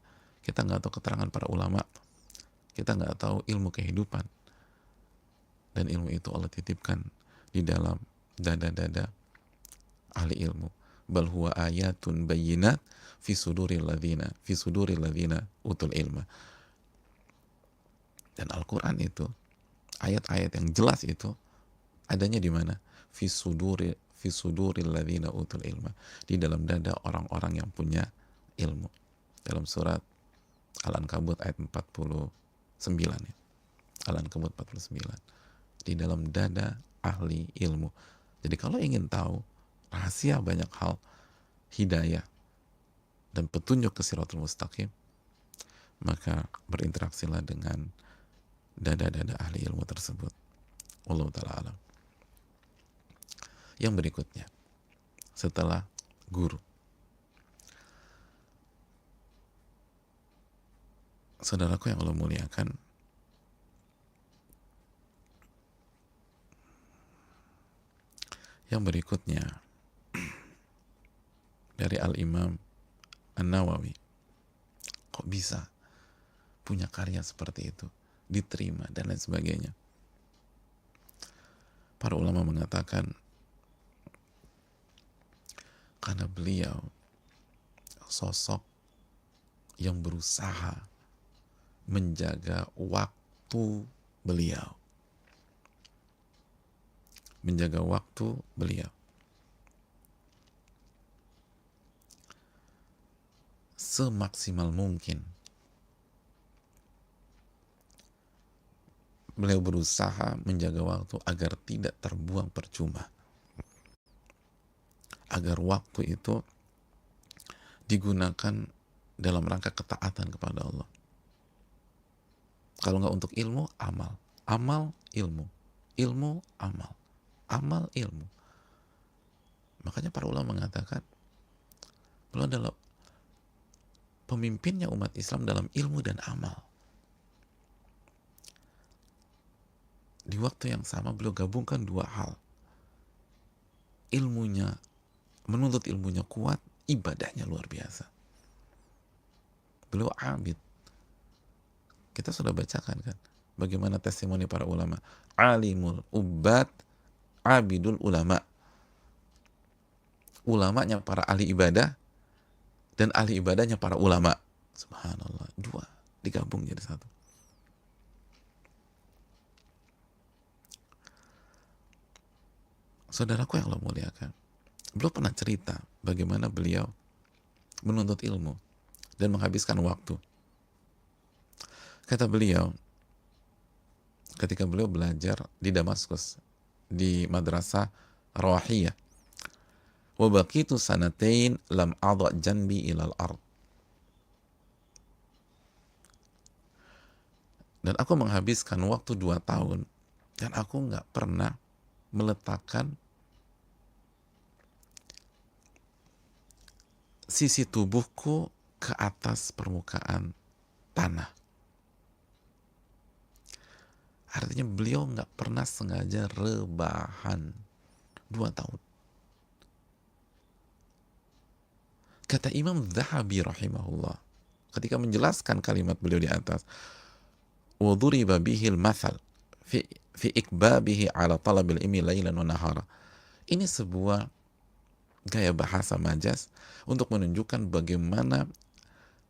A: kita nggak tahu keterangan para ulama, kita nggak tahu ilmu kehidupan, dan ilmu itu Allah titipkan di dalam dada-dada ahli ilmu. Bal huwa ayatun bayyinat fi suduril ladzina utul ilma. Dan Al-Quran itu, ayat-ayat yang jelas itu adanya di mana? Fi suduril ladzina utul ilma, di dalam dada orang-orang yang punya ilmu. Dalam surat Al-Ankabut ayat 49 ya. Al-Ankabut 49. Di dalam dada ahli ilmu. Jadi kalau ingin tahu rahasia banyak hal hidayah dan petunjuk ke Siratul Mustaqim, maka berinteraksilah dengan dada-dada ahli ilmu tersebut. Wallahu ta'ala alam. Yang berikutnya, setelah guru, saudaraku yang Allah muliakan, yang berikutnya dari Al-Imam An-Nawawi. Kok bisa punya karya seperti itu, diterima dan lain sebagainya? Para ulama mengatakan karena beliau sosok yang berusaha menjaga waktu beliau, menjaga waktu beliau semaksimal mungkin. Beliau berusaha menjaga waktu agar tidak terbuang percuma, agar waktu itu digunakan dalam rangka ketaatan kepada Allah. Kalau nggak untuk ilmu, amal, amal, ilmu, ilmu, amal, amal, ilmu. Makanya para ulama mengatakan beliau adalah pemimpinnya umat Islam dalam ilmu dan amal. Di waktu yang sama beliau gabungkan dua hal. Ilmunya, menuntut ilmunya kuat, ibadahnya luar biasa. Beliau abid. Kita sudah bacakan kan bagaimana testimoni para ulama. Alimul ubad, abidul ulama. Ulamanya para ahli ibadah dan ahli ibadahnya para ulama. Subhanallah, dua digabung jadi satu. Saudaraku yang Allah muliakan, beliau pernah cerita bagaimana beliau menuntut ilmu dan menghabiskan waktu. Kata beliau, ketika beliau belajar di Damaskus, di madrasah Rawahiyah, wa baqitu sanatain lam adha janbi ilal ard. Dan aku menghabiskan waktu 2 tahun dan aku nggak pernah meletakkan sisi tubuhku ke atas permukaan tanah. Artinya beliau nggak pernah sengaja rebahan 2 tahun. Kata Imam Zahabi rahimahullah ketika menjelaskan kalimat beliau di atas, wa dhuriba bihil mathal fi ikbabihi ala talabil ilmi lailan wa nahara. Ini sebuah gaya bahasa majas untuk menunjukkan bagaimana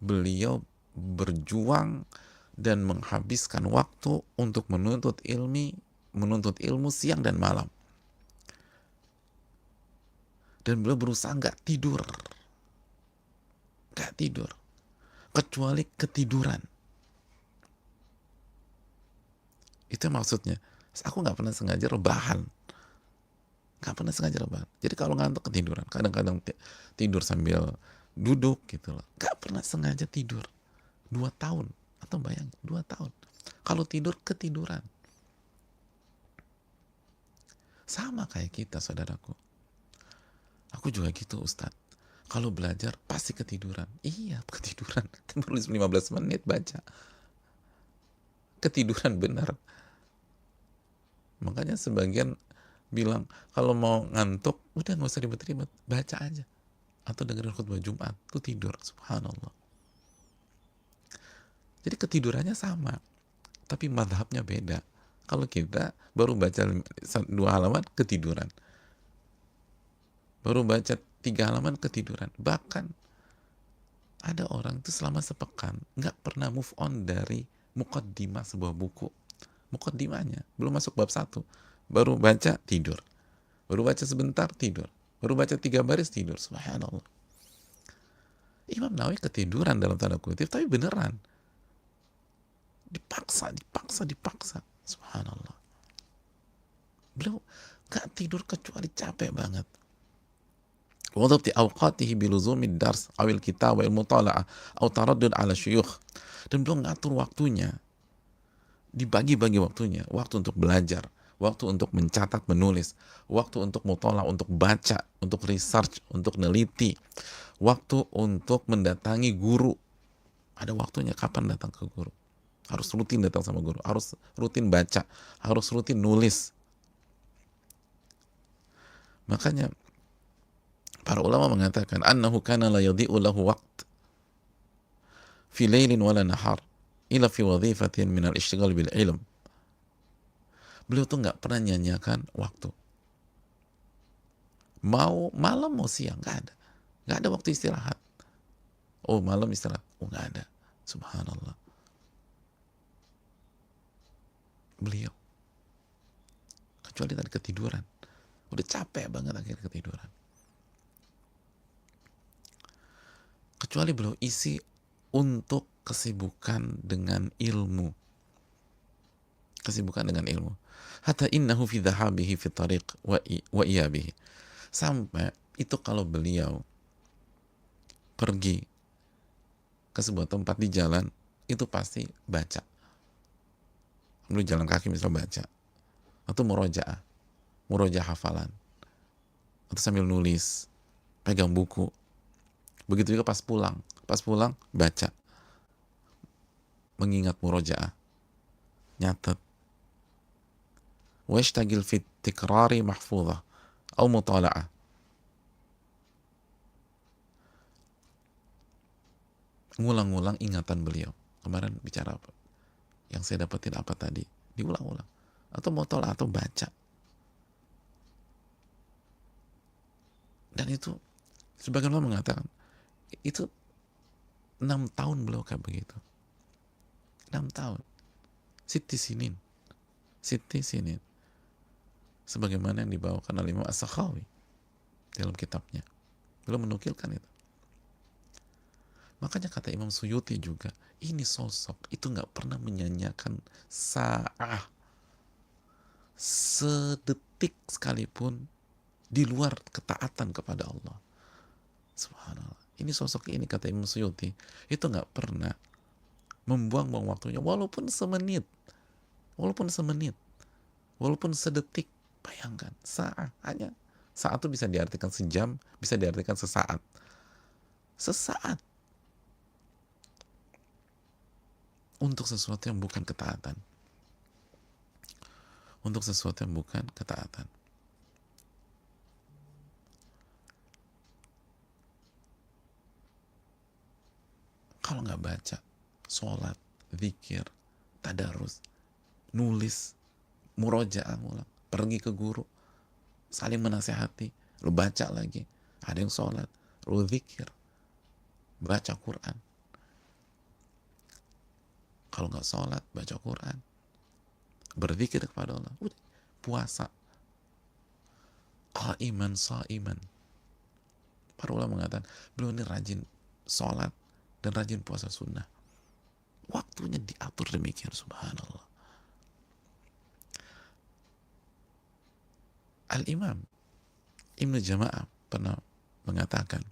A: beliau berjuang dan menghabiskan waktu untuk menuntut ilmu siang dan malam. Dan beliau berusaha nggak tidur, kecuali ketiduran. Itu maksudnya. Aku nggak pernah sengaja rebahan, Jadi kalau ngantuk ketiduran. Kadang-kadang tidur sambil duduk gitu loh. Nggak pernah sengaja tidur. 2 tahun, atau bayang 2 tahun. Kalau tidur ketiduran. Sama kayak kita, saudaraku. Aku juga gitu, Ustadz. Kalau belajar pasti ketiduran. Iya, ketiduran. Baru 15 menit baca. Ketiduran benar. Makanya sebagian bilang, kalau mau ngantuk, udah nggak usah ribet-ribet, baca aja. Atau dengerin khutbah Jumat, tuh tidur. Subhanallah. Jadi ketidurannya sama, tapi madhabnya beda. Kalau kita baru baca 2 halaman, ketiduran. Baru baca 3 halaman, ketiduran. Bahkan ada orang itu selama sepekan nggak pernah move on dari muqaddimah sebuah buku. Muqaddimahnya belum masuk bab 1, baru baca tidur, baru baca sebentar tidur, baru baca 3 baris tidur. Subhanallah. Imam Nawawi ketiduran dalam tanda kutip, tapi beneran dipaksa. Subhanallah. Beliau gak tidur kecuali capek banget. Wadabti awqatihi biluzumi dars awil kitab wal mutala'ah atau taraddud ala syuyukh. Dan beliau ngatur waktunya, dibagi-bagi waktunya, waktu untuk belajar, waktu untuk mencatat, menulis, waktu untuk mutala, untuk baca, untuk research, untuk neliti, waktu untuk mendatangi guru. Ada waktunya kapan datang ke guru. Harus rutin datang sama guru, harus rutin baca, harus rutin nulis. Makanya para ulama mengatakan annahu kana la yadhi'u lahu waqt fi lailin wala nahar illa fi wadhifatin min al-ishtighal bil ilm. Beliau tuh nggak pernah nyanyiakan waktu. Mau malam mau siang nggak ada waktu istirahat. Oh malam istirahat, oh nggak ada. Subhanallah. Beliau kecuali tadi ketiduran, udah capek banget akhirnya ketiduran. Kecuali beliau isi untuk kesibukan dengan ilmu. Hatta innahu fi dhahabihi fi tariq wa iyabihi. Sampai itu kalau beliau pergi ke sebuah tempat di jalan, itu pasti baca. Beliau jalan kaki misalnya baca. Atau murojaah hafalan. Atau sambil nulis, pegang buku. Begitu juga pas pulang baca, mengingat murojaah, nyatet. Washtagil fit tikrari mahfuzah atau mutala'ah. Ngulang-ngulang ingatan beliau. Kemarin bicara apa? Yang saya dapetin apa tadi? Diulang-ulang. Atau mutala'ah, atau baca. Dan itu sebagian orang mengatakan itu 6 tahun beliau kayak begitu. 6 tahun. Siti sinin. Sebagaimana yang dibawakan oleh Imam As-Sakhawi dalam kitabnya. Beliau menukilkan itu. Makanya kata Imam Suyuti juga, ini sosok itu nggak pernah menyanyiakan sa'ah, sedetik sekalipun di luar ketaatan kepada Allah. Subhanallah. Ini sosok ini, kata Imam Suyuti, itu nggak pernah membuang-buang waktunya, walaupun semenit, walaupun sedetik. Bayangkan, hanya saat itu bisa diartikan sejam, bisa diartikan sesaat. Untuk sesuatu yang bukan ketaatan. Kalau nggak baca, sholat, zikir, tadarus, nulis, murojaah ngulang, pergi ke guru, saling menasehati, lu baca lagi, ada yang sholat, lu zikir, baca Quran. Kalau nggak sholat, baca Quran, berzikir kepada Allah, udah, puasa, qaiman shaiman. Para ulama mengatakan beliau ini rajin sholat dan rajin puasa sunnah. Waktunya diatur demikian, subhanallah. Al-Imam Ibnu Jama'ah pernah mengatakan,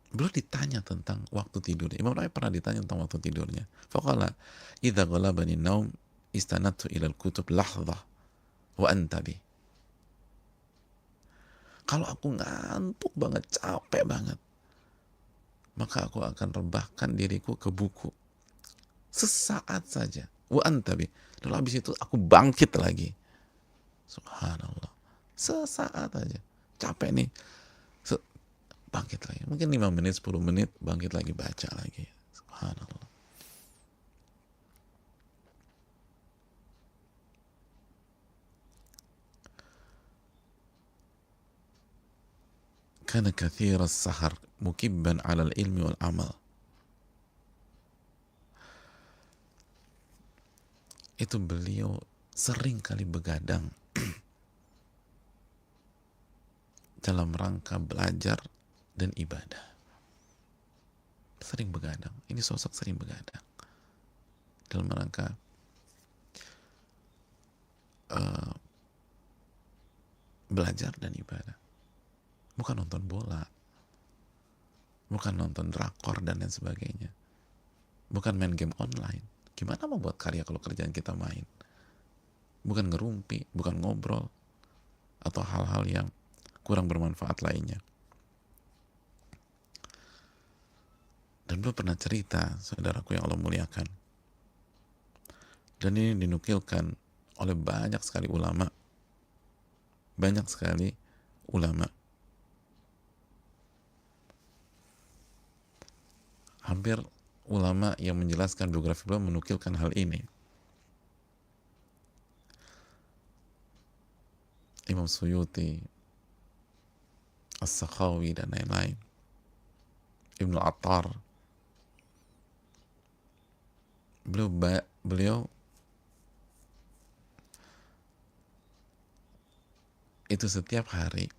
A: beliau ditanya tentang waktu tidur. Imam Nawawi pernah ditanya tentang waktu tidurnya. Faqala, idza ghalabani naum istanatu ilal kutub lahdhah wa antabi. Kalau aku ngantuk banget, capek banget, maka aku akan rebahkan diriku ke buku. Sesaat saja. Wa antabi. Lalu habis itu aku bangkit lagi. Subhanallah. Sesaat aja. Capek nih. Bangkit lagi. Mungkin 5 menit, 10 menit, bangkit lagi, baca lagi. Subhanallah. Kana kathir as-sahar mukibban 'ala al-ilmi wal amal. Itu beliau sering kali begadang dalam rangka belajar dan ibadah. Sering begadang. Ini sosok sering begadang dalam rangka belajar dan ibadah. Bukan nonton bola, bukan nonton drakor dan lain sebagainya, bukan main game online. Gimana mau buat karya kalau kerjaan kita main? Bukan ngerumpi, bukan ngobrol, atau hal-hal yang kurang bermanfaat lainnya. Dan beliau pernah cerita, saudaraku yang Allah muliakan, dan ini dinukilkan oleh banyak sekali ulama, hampir ulama yang menjelaskan biografi beliau menukilkan hal ini. Imam Suyuti, As-Sakhawi, dan lain-lain, Ibnu Attar, beliau itu setiap hari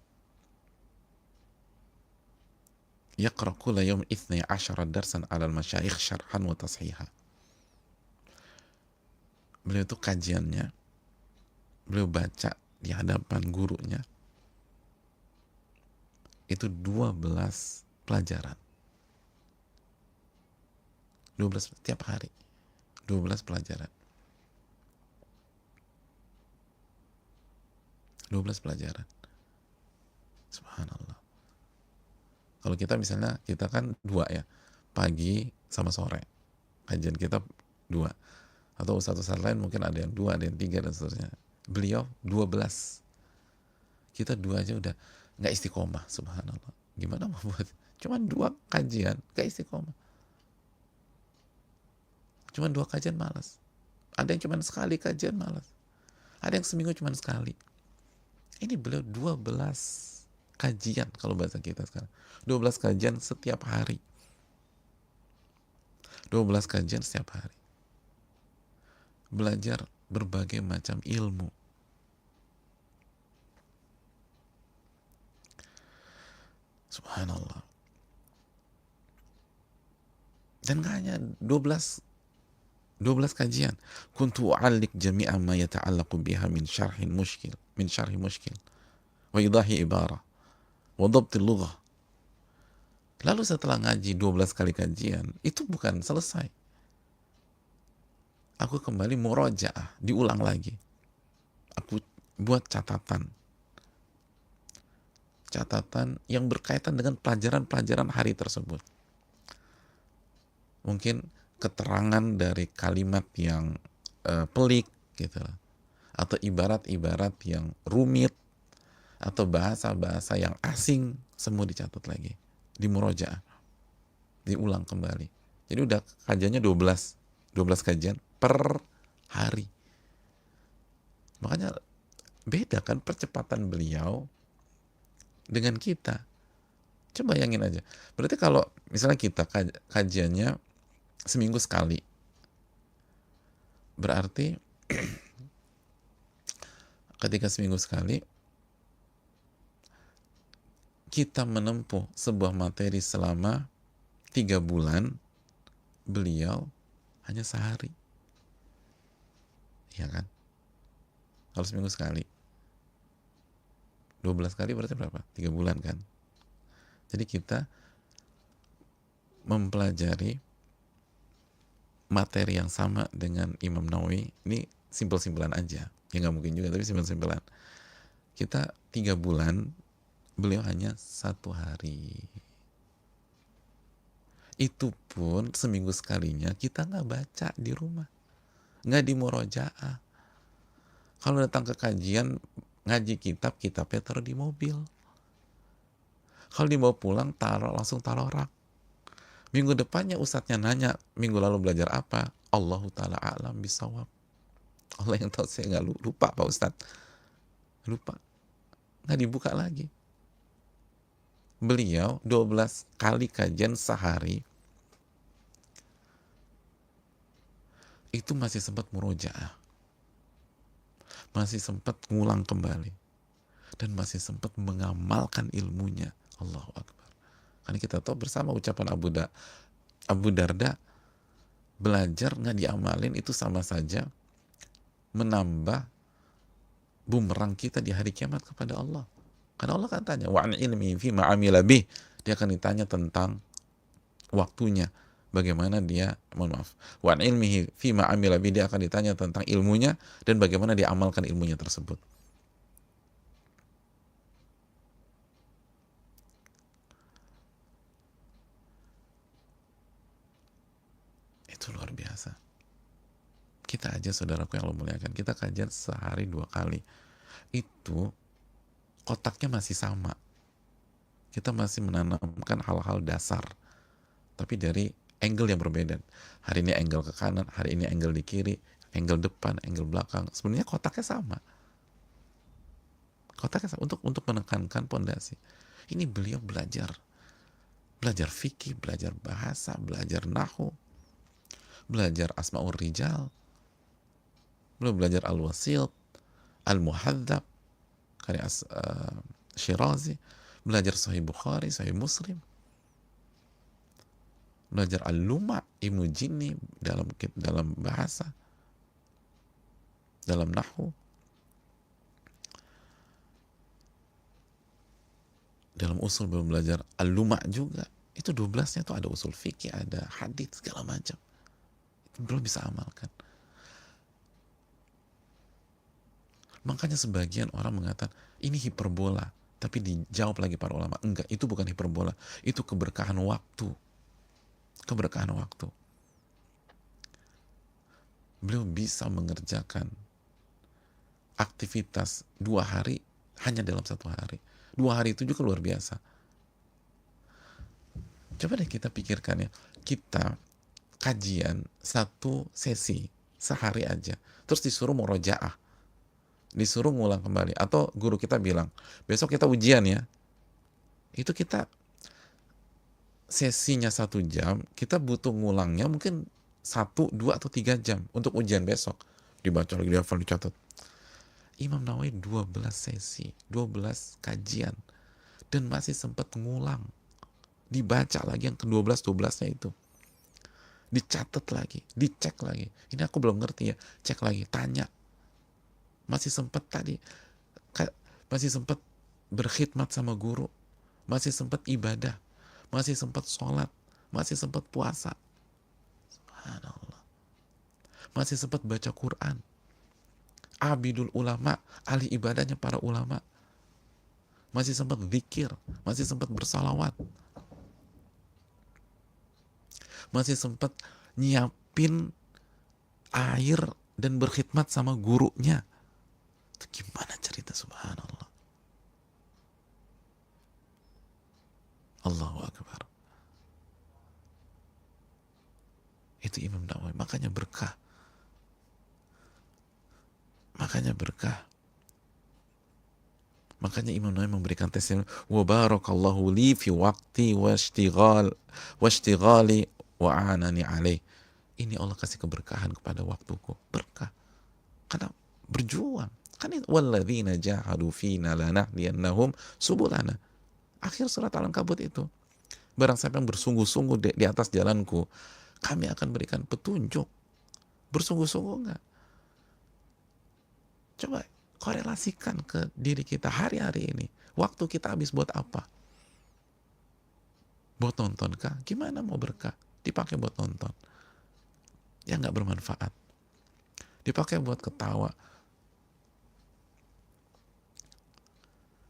A: yaqra kulla yawm 12 darsan 'ala al-masyayikh syarhan wa tashiha. Beliau itu kajiannya, beliau baca di hadapan gurunya itu 12 pelajaran. 12 setiap hari. 12 pelajaran. 12 pelajaran. Subhanallah. Kalau kita misalnya, kita kan 2 ya, pagi sama sore. Kajian kita 2. Atau ustadz lain mungkin ada yang 2, ada yang 3, dan seterusnya. Beliau 12. Kita 2 aja udah nggak istiqomah, subhanallah. Gimana mau buat? Cuman 2 kajian, nggak istiqomah. Cuman 2 kajian malas. Ada yang cuman sekali kajian malas. Ada yang seminggu cuman sekali. Ini beliau 12 kajian kalau bahasa kita sekarang. 12 kajian setiap hari. 12 kajian setiap hari. Belajar berbagai macam ilmu. Subhanallah. Dan gak hanya 12 kajian. Kuntu u'allik jami'a ma yata'allaqu biha min syarhi mushkil wa idahi ibarah wa dhabtil lughah. Lalu setelah ngaji 12 kali kajian, itu bukan selesai. Aku kembali murajaah, diulang lagi. Aku buat catatan yang berkaitan dengan pelajaran-pelajaran hari tersebut. Mungkin keterangan dari kalimat yang pelik gitu, atau ibarat-ibarat yang rumit, atau bahasa-bahasa yang asing, semua dicatat lagi, di murojaah, diulang kembali. Jadi udah kajiannya 12 kajian per hari. Makanya beda kan percepatan beliau dengan kita. Coba bayangin aja. Berarti kalau misalnya kita kajiannya seminggu sekali, berarti ketika seminggu sekali kita menempuh sebuah materi selama 3 bulan, beliau hanya sehari, ya kan? Kalau seminggu sekali 12 kali berarti berapa? 3 bulan kan? Jadi kita mempelajari materi yang sama dengan Imam Nawawi, ini simpel-simpelan aja, ya nggak mungkin juga, tapi simpel-simpelan. Kita 3 bulan, beliau hanya 1 hari. Itu pun seminggu sekalinya kita nggak baca di rumah, nggak di murojaah. Kalau datang ke kajian ngaji kitabnya taruh di mobil. Kalau dibawa pulang langsung taruh rak. Minggu depannya ustadznya nanya, minggu lalu belajar apa? Allahu ta'ala a'lam bisawab. Allah yang tahu, saya nggak lupa Pak Ustadz. Lupa. Nggak dibuka lagi. Beliau 12 kali kajian sehari, itu masih sempat murojaah. Masih sempat ngulang kembali. Dan masih sempat mengamalkan ilmunya. Allahu Akbar. Karena kita tahu bersama ucapan Abu Darda, belajar nggak diamalin itu sama saja menambah bumerang kita di hari kiamat kepada Allah. Karena Allah kan tanya, wa'an ilmi fima amila bih. Dia akan ditanya tentang waktunya, bagaimana dia, wa'an ilmihi fima amila bih, dia akan ditanya tentang ilmunya dan bagaimana dia amalkan ilmunya tersebut. Itu luar biasa. Kita aja, saudaraku yang Allah muliakan, kita kajian sehari 2 kali. Itu kotaknya masih sama. Kita masih menanamkan hal-hal dasar, tapi dari angle yang berbeda. Hari ini angle ke kanan, hari ini angle di kiri, angle depan, angle belakang. Sebenarnya kotaknya sama. Kotaknya sama untuk menekankan pondasi. Ini beliau belajar fikih, belajar bahasa, belajar nahwu, belajar asmaul rijal, beliau belajar al-wasil, al-muhadzab, karya Syirazi, belajar Sahih Bukhari, Sahih Muslim, belajar Al-Luma' Ibnu Jinni dalam bahasa, dalam nahwu, dalam usul belum belajar Al-Luma' juga. Itu 12-nya tuh ada usul fikih, ada hadits, segala macam. Itu belum bisa amalkan. Makanya sebagian orang mengatakan ini hiperbola, tapi dijawab lagi para ulama, enggak, itu bukan hiperbola, itu keberkahan waktu. Keberkahan waktu. Beliau bisa mengerjakan aktivitas 2 hari hanya dalam 1 hari. 2 hari itu juga luar biasa. Coba deh kita pikirkan ya, kita kajian 1 sesi sehari aja, terus disuruh murojaah, disuruh ngulang kembali, atau guru kita bilang besok kita ujian ya, itu kita sesinya 1 jam, kita butuh ngulangnya mungkin 1, 2, atau 3 jam untuk ujian besok. Dibaca lagi, dihafal, dicatat. Imam Nawawi 12 sesi, 12 kajian, dan masih sempat ngulang. Dibaca lagi yang ke-12-12-nya itu. Dicatat lagi, dicek lagi. Ini aku belum ngerti ya, cek lagi, tanya. Masih sempat tadi, masih sempat berkhidmat sama guru, masih sempat ibadah, masih sempat sholat, masih sempat puasa. Subhanallah. Masih sempat baca Quran. Abidul ulama, ahli ibadahnya para ulama. Masih sempat zikir, masih sempat bersalawat. Masih sempat nyiapin air dan berkhidmat sama gurunya. Itu gimana cerita, subhanallah. Allahu Akbar. Itu Imam Nawawi, makanya berkah. Makanya berkah. Makanya Imam Nawawi memberikan testimoni, wa barakallahu li fi waqti washtighali wa anani alaih. Ini Allah kasih keberkahan kepada waktuku, berkah karena berjuang. Kan itu walladzina jahadu fina lanahdiyannahum subulana. Akhir surat Al-Ankabut itu. Barang siapa yang bersungguh-sungguh di atas jalanku, kami akan berikan petunjuk. Bersungguh-sungguh enggak? Coba korelasikan ke diri kita hari-hari ini. Waktu kita habis buat apa? Buat nonton kah? Gimana mau berkah? Dipakai buat nonton. Ya nggak bermanfaat. Dipakai buat ketawa.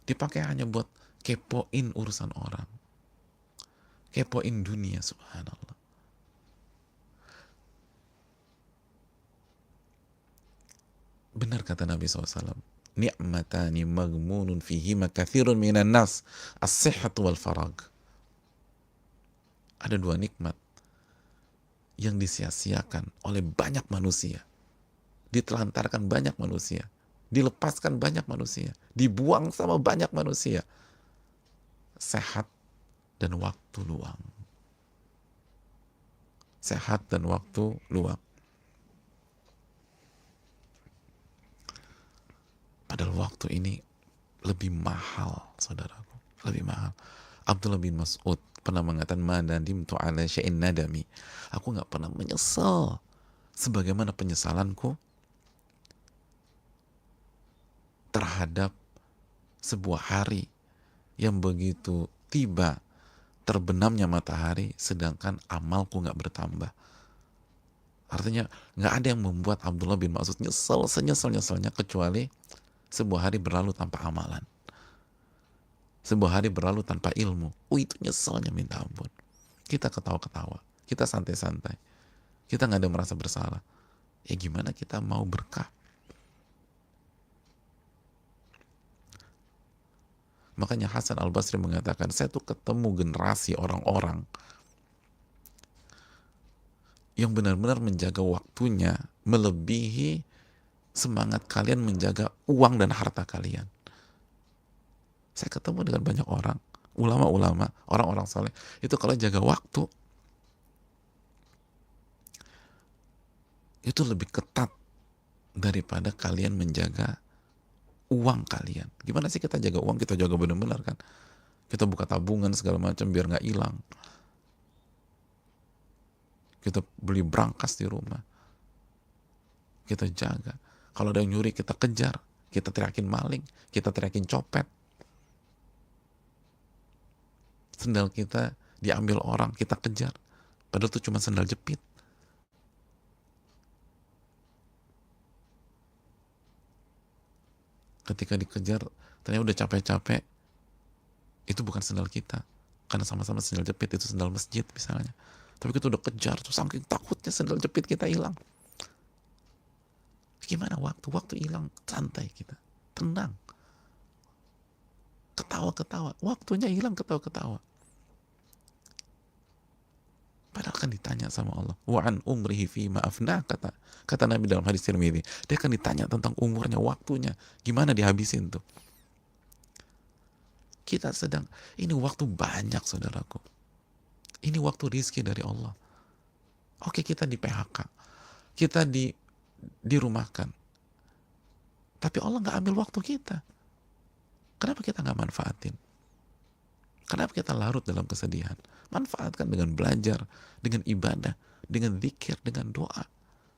A: Dipakai hanya buat kepoin urusan orang. Kepoin dunia, subhanallah. Benar kata Nabi SAW, ni'matani maghmunun fihima kathirun minan nas, as-sihhatu wal farag. Ada dua nikmat yang disia-siakan oleh banyak manusia, ditelantarkan banyak manusia, dilepaskan banyak manusia, dibuang sama banyak manusia. Sehat dan waktu luang. Sehat dan waktu luang. Padahal waktu ini lebih mahal, saudaraku. Lebih mahal. Abdullah bin Mas'ud pernah mengatakan, ma nadimtu ala syai'in nadami. Aku nggak pernah menyesal sebagaimana penyesalanku terhadap sebuah hari yang begitu tiba terbenamnya matahari sedangkan amalku nggak bertambah. Artinya nggak ada yang membuat Abdullah bin Mas'ud nyesel senyesal-nyeselnya kecuali sebuah hari berlalu tanpa amalan, sebuah hari berlalu tanpa ilmu. Itu nyeselnya minta ampun. Kita ketawa-ketawa, kita santai-santai, kita nggak ada merasa bersalah. Ya gimana kita mau berkah? Makanya Hasan Al-Basri mengatakan, saya tuh ketemu generasi orang-orang yang benar-benar menjaga waktunya melebihi semangat kalian menjaga uang dan harta kalian. Saya ketemu dengan banyak orang, ulama-ulama, orang-orang saleh, itu kalau jaga waktu itu lebih ketat daripada kalian menjaga uang kalian. Gimana sih kita jaga uang? Kita jaga benar-benar kan. Kita buka tabungan segala macam biar nggak hilang. Kita beli brankas di rumah. Kita jaga. Kalau ada yang nyuri kita kejar. Kita teriakin maling. Kita teriakin copet. Sendal kita diambil orang, kita kejar. Padahal itu cuma sendal jepit. Ketika dikejar, ternyata udah capek-capek, itu bukan sendal kita. Karena sama-sama sendal jepit, itu sendal masjid misalnya. Tapi kita udah kejar, tuh saking takutnya sendal jepit kita hilang. Gimana waktu? Waktu hilang, santai kita. Tenang. Ketawa-ketawa. Waktunya hilang, ketawa-ketawa. Padahal kan ditanya sama Allah. Wa'an umrihi fima afnah, kata Nabi dalam hadis Tirmidzi. Dia kan ditanya tentang umurnya, waktunya. Gimana dihabisin tuh? Kita sedang, ini waktu banyak saudaraku. Ini waktu rizki dari Allah. Oke, kita di PHK. Kita dirumahkan. Tapi Allah nggak ambil waktu kita. Kenapa kita nggak manfaatin? Kenapa kita larut dalam kesedihan? Manfaatkan dengan belajar, dengan ibadah, dengan zikir, dengan doa.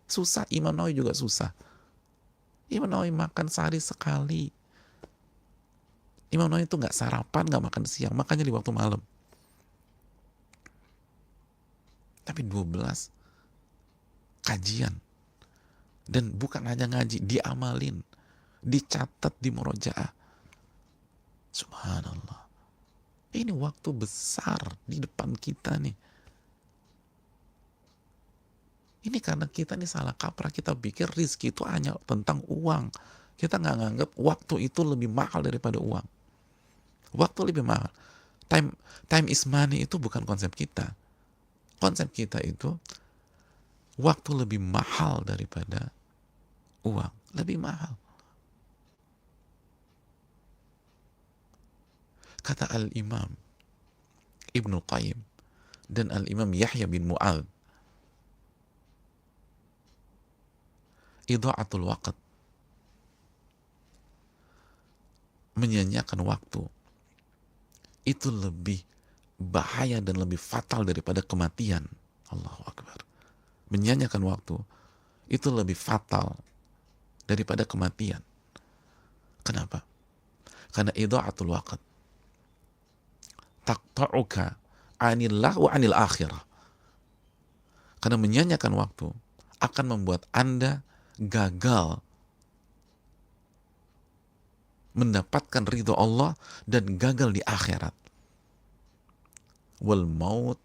A: Susah, Imam Nawawi juga susah. Imam Nawawi makan sehari sekali. Imam Nawawi itu nggak sarapan, nggak makan siang, makannya di waktu malam. Tapi 12 kajian. Dan bukan hanya ngaji, diamalin, dicatat di murojaah. Subhanallah. Ini waktu besar di depan kita nih. Ini karena kita nih salah kaprah, kita pikir rizki itu hanya tentang uang. Kita nggak nganggap waktu itu lebih mahal daripada uang. Waktu lebih mahal. Time is money itu bukan konsep kita. Konsep kita itu waktu lebih mahal daripada uang. Lebih mahal. Kata Al-Imam Ibnu Qayyim dan Al-Imam Yahya bin Mu'adz, idha'atul waqt, menyanyiakan waktu, itu lebih bahaya dan lebih fatal daripada kematian. Allahu Akbar. Menyanyiakan waktu itu lebih fatal daripada kematian. Kenapa? Karena idha'atul waqt taqta'uka anillah wa anil akhirah. Karena menyanyiakan waktu akan membuat Anda gagal mendapatkan ridho Allah dan gagal di akhirat. Wal maut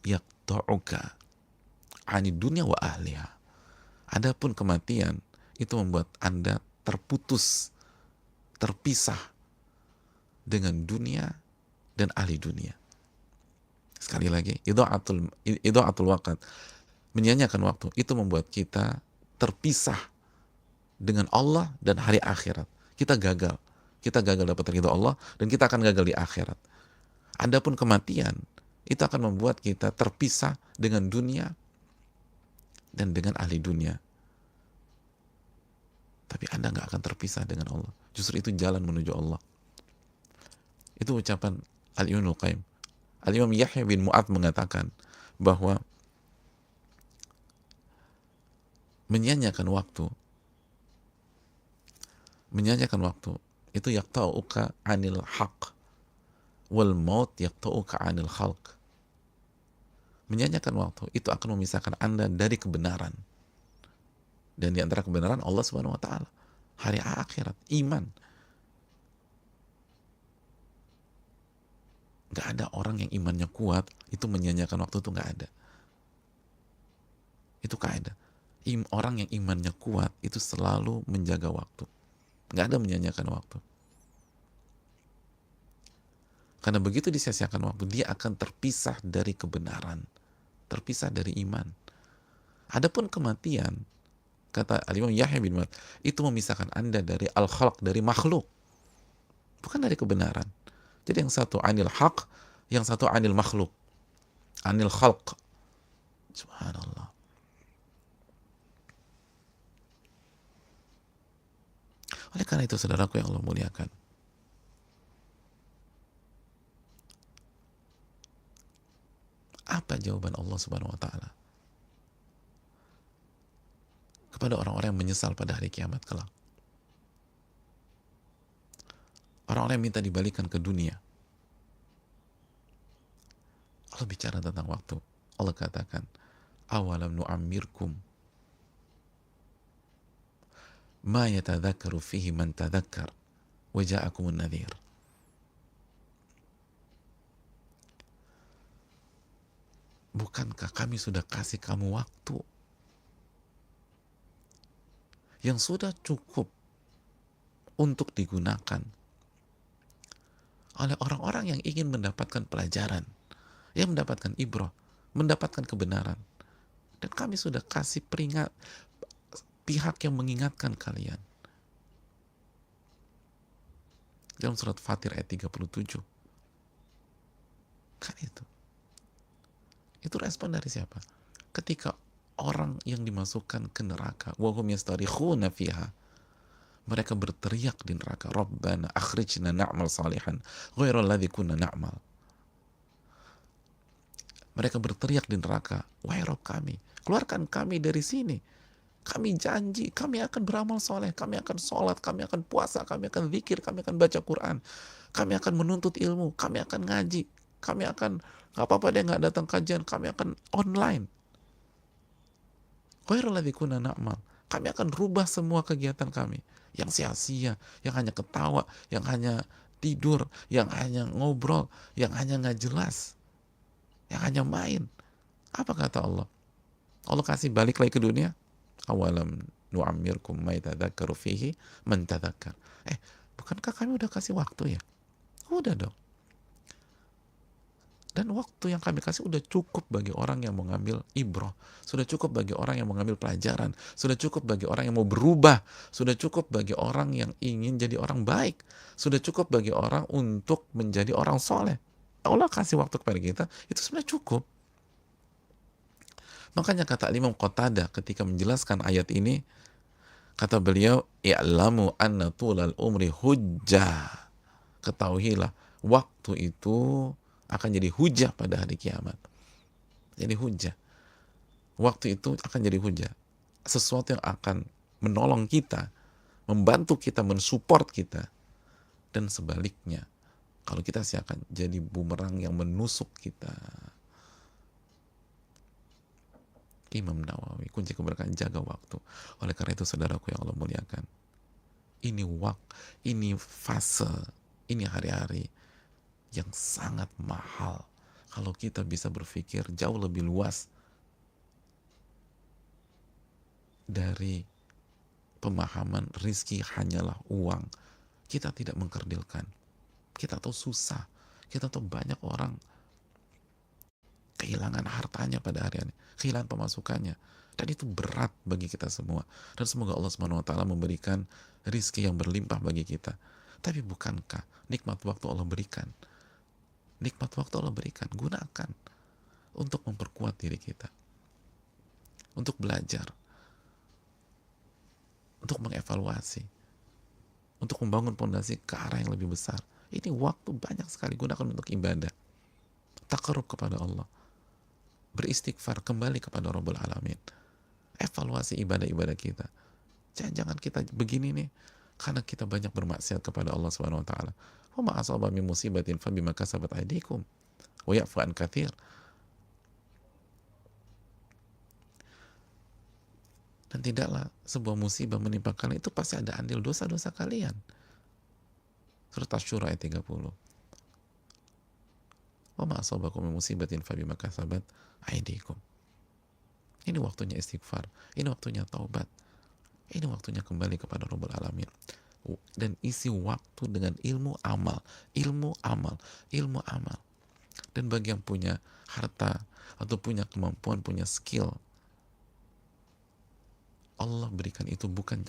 A: yaqta'uka anid dunya wa ahliha. Adapun kematian itu membuat Anda terputus, terpisah dengan dunia dan ahli dunia. Sekali lagi, idha'atul waqt, menyanyiakan waktu, itu membuat kita terpisah dengan Allah dan hari akhirat. Kita gagal dapat ridho Allah dan kita akan gagal di akhirat. Adapun kematian itu akan membuat kita terpisah dengan dunia dan dengan ahli dunia. Tapi Anda nggak akan terpisah dengan Allah. Justru itu jalan menuju Allah. Itu ucapan Al-Imam Al-Qayyim. Al-Imam Yahya bin Mu'adz mengatakan bahwa menyanyiakan waktu itu yaqta'uka anil haq wal maut yaqta'uka anil khalq. Menyanyiakan waktu itu akan memisahkan Anda dari kebenaran. Dan di antara kebenaran Allah Subhanahu wa taala, hari akhirat, iman. Gak ada orang yang imannya kuat itu menyanyiakan waktu, itu gak ada. Itu kaidah. Orang yang imannya kuat itu selalu menjaga waktu. Gak ada menyanyiakan waktu. Karena begitu disia-siakan waktu, dia akan terpisah dari kebenaran, terpisah dari iman. Adapun kematian, kata Al-Imam Yahya bin Mu'adz, itu memisahkan Anda dari al-khalq, dari makhluk, bukan dari kebenaran. Jadi yang satu anil haq, yang satu anil makhluk, anil khalq. Subhanallah. Oleh karena itu, saudaraku yang Allah muliakan, apa jawaban Allah Subhanahu wa taala kepada orang-orang yang menyesal pada hari kiamat kelak? Orang-orang yang minta dibalikan ke dunia. Allah bicara tentang waktu. Allah katakan, awalam nu'ammirkum ma yatadzakkaru fihi man tadzakkar wa ja'akumun nadhir. Bukankah kami sudah kasih kamu waktu yang sudah cukup untuk digunakan oleh orang-orang yang ingin mendapatkan pelajaran, yang mendapatkan ibrah, mendapatkan kebenaran. Dan kami sudah kasih peringat pihak yang mengingatkan kalian. Dalam surat Fatir ayat 37. Kan itu. Itu respon dari siapa? Ketika orang yang dimasukkan ke neraka, wa hum yastarikhuna fiha, mereka berteriak di neraka, Rabbana akhrijna na'mal salihan ghairal ladzi kunna na'mal. Mereka berteriak di neraka, wahai Rabb kami, keluarkan kami dari sini. Kami janji, kami akan beramal soleh, kami akan sholat, kami akan puasa, kami akan zikir, kami akan baca Quran, kami akan menuntut ilmu, kami akan ngaji, kami akan, gak apa-apa deh gak datang kajian, kami akan online. Ghairal ladzi kunna na'mal. Kami akan rubah semua kegiatan kami yang sia-sia, yang hanya ketawa, yang hanya tidur, yang hanya ngobrol, yang hanya nggak jelas, yang hanya main. Apa kata Allah? Allah kasih balik lagi ke dunia. Awalam nu'ammirkum ma yatadzakkaru fihi man tadzakkar. Bukankah kami udah kasih waktu ya? Udah dong. Dan waktu yang kami kasih udah cukup bagi orang yang mau ngambil ibrah, sudah cukup bagi orang yang mau ngambil pelajaran, sudah cukup bagi orang yang mau berubah, sudah cukup bagi orang yang ingin jadi orang baik, sudah cukup bagi orang untuk menjadi orang soleh. Allah kasih waktu kepada kita, itu sebenarnya cukup. Makanya kata Imam Qatadah ketika menjelaskan ayat ini, kata beliau, "I'lamu anna tulal umri hujjah." Ketahuilah, waktu itu akan jadi hujah pada hari kiamat. Jadi hujah. Waktu itu akan jadi hujah. Sesuatu yang akan menolong kita, membantu kita, mensupport kita. Dan sebaliknya, kalau kita sih akan jadi bumerang yang menusuk kita. Imam Nawawi, kunci keberkahan jaga waktu. Oleh karena itu saudaraku yang Allah muliakan, ini fase, ini hari-hari yang sangat mahal. Kalau kita bisa berpikir jauh lebih luas dari pemahaman rizki hanyalah uang, kita tidak mengkerdilkan. Kita tahu susah, kita tahu banyak orang kehilangan hartanya pada hari ini, kehilangan pemasukannya, dan itu berat bagi kita semua. Dan semoga Allah Subhanahu Wa Taala memberikan rizki yang berlimpah bagi kita. Tapi bukankah nikmat waktu Allah berikan? Nikmat waktu Allah berikan, gunakan untuk memperkuat diri kita, untuk belajar, untuk mengevaluasi, untuk membangun fondasi ke arah yang lebih besar. Ini waktu banyak sekali gunakan untuk ibadah, takarub kepada Allah, beristighfar, kembali kepada Rabbul Alamin, evaluasi ibadah-ibadah kita. Jangan kita begini nih, karena kita banyak bermaksiat kepada Allah Subhanahu Wa Taala. Wa ma asaba min musibatin fa bima kasabat aydikum wa ya'fu an katsir. Dan tidaklah sebuah musibah menimpa kalian itu pasti ada andil dosa-dosa kalian. Surat Asy-Syura ayat 30. Wa ma asabakum min musibatin fa bima kasabat aydikum. Ini waktunya istighfar, ini waktunya taubat, ini waktunya kembali kepada Rabbul Alamin. Dan isi waktu dengan ilmu amal, ilmu amal, ilmu amal. Dan bagi yang punya harta atau punya kemampuan, punya skill, Allah berikan itu bukan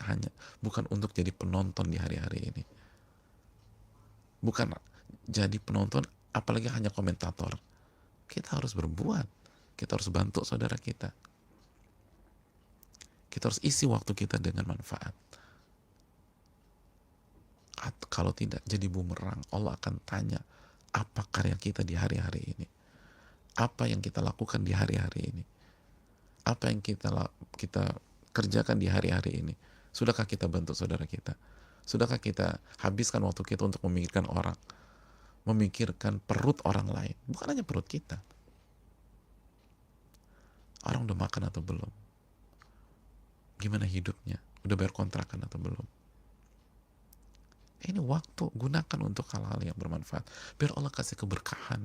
A: untuk jadi penonton di hari-hari ini. Bukan jadi penonton, apalagi hanya komentator. Kita harus berbuat. Kita harus bantu saudara kita. Kita harus isi waktu kita dengan manfaat. Kalau tidak, jadi bumerang. Allah akan tanya, apa karya kita di hari-hari ini? Apa yang kita lakukan di hari-hari ini? Apa yang kita kerjakan di hari-hari ini? Sudahkah kita bantu saudara kita? Sudahkah kita habiskan waktu kita untuk memikirkan orang? Memikirkan perut orang lain. Bukan hanya perut kita. Orang udah makan atau belum? Gimana hidupnya? Udah bayar kontrakan atau belum? Ini waktu, gunakan untuk hal-hal yang bermanfaat. Biar Allah kasih keberkahan.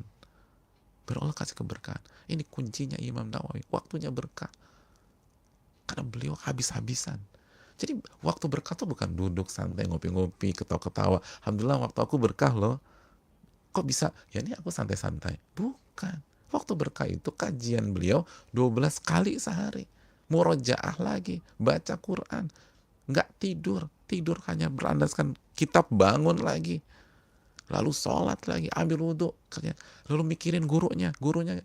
A: Biar Allah kasih keberkahan. Ini kuncinya Imam Nawawi. Waktunya berkah. Karena beliau habis-habisan. Jadi waktu berkah itu bukan duduk santai, ngopi-ngopi, ketawa-ketawa. Alhamdulillah waktu aku berkah loh. Kok bisa? Ya ini aku santai-santai. Bukan. Waktu berkah itu kajian beliau 12 kali sehari. Murojaah lagi. Baca Quran. Nggak tidur. Tidur hanya berandaskan kitab, bangun lagi. Lalu sholat lagi. Ambil wudhu. Lalu mikirin gurunya. Gurunya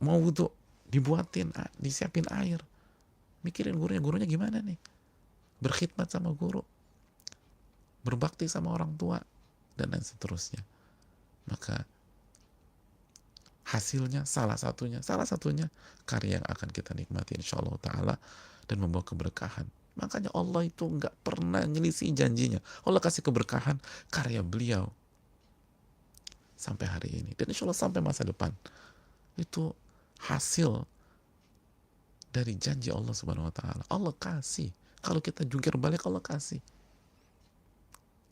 A: mau wudhu. Dibuatin, disiapin air. Mikirin gurunya gimana nih? Berkhidmat sama guru. Berbakti sama orang tua. Dan lain seterusnya. Maka hasilnya salah satunya karya yang akan kita nikmati insyaallah ta'ala dan membawa keberkahan. Makanya Allah itu nggak pernah nyelisih janjinya. Allah kasih keberkahan karya beliau sampai hari ini dan insyaallah sampai masa depan. Itu hasil dari janji Allah Subhanahu Wa Taala. Allah kasih. Kalau kita jungkir balik, Allah kasih.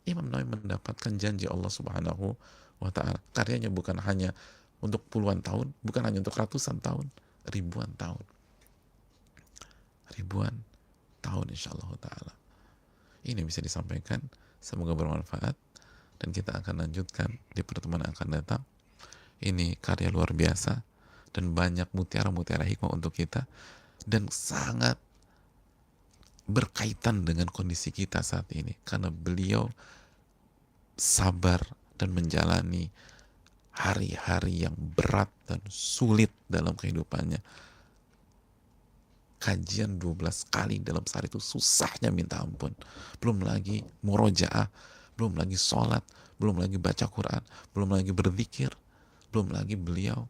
A: Imam Nawawi mendapatkan janji Allah Subhanahu Wa Taala. Karyanya bukan hanya untuk puluhan tahun, bukan hanya untuk ratusan tahun, ribuan tahun. Ribuan tahun insyaallah ta'ala. Ini bisa disampaikan, semoga bermanfaat dan kita akan lanjutkan di pertemuan yang akan datang. Ini karya luar biasa dan banyak mutiara-mutiara hikmah untuk kita, dan sangat berkaitan dengan kondisi kita saat ini karena beliau sabar dan menjalani hari-hari yang berat dan sulit dalam kehidupannya. Kajian 12 kali dalam sehari itu susahnya minta ampun. Belum lagi murojaah, belum lagi sholat, belum lagi baca Quran, belum lagi berzikir, belum lagi beliau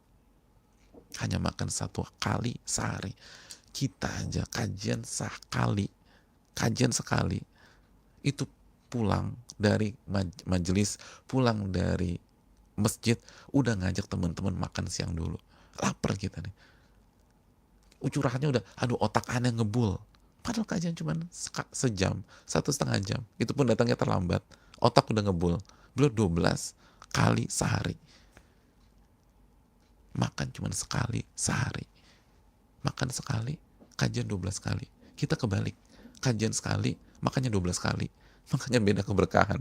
A: hanya makan 1 kali sehari. Kita aja kajian sekali, itu pulang dari majelis, pulang dari masjid, udah ngajak teman-teman makan siang dulu. Lapar kita nih. Curhatnya udah, aduh otak aneh ngebul. Padahal kajian cuma sejam, 1,5 jam. Itu pun datangnya terlambat. Otak udah ngebul. Beliau 12 kali sehari. Makan cuma sekali sehari. Makan sekali, kajian 12 kali. Kita kebalik. Kajian sekali, makannya 12 kali. Makanya beda keberkahan.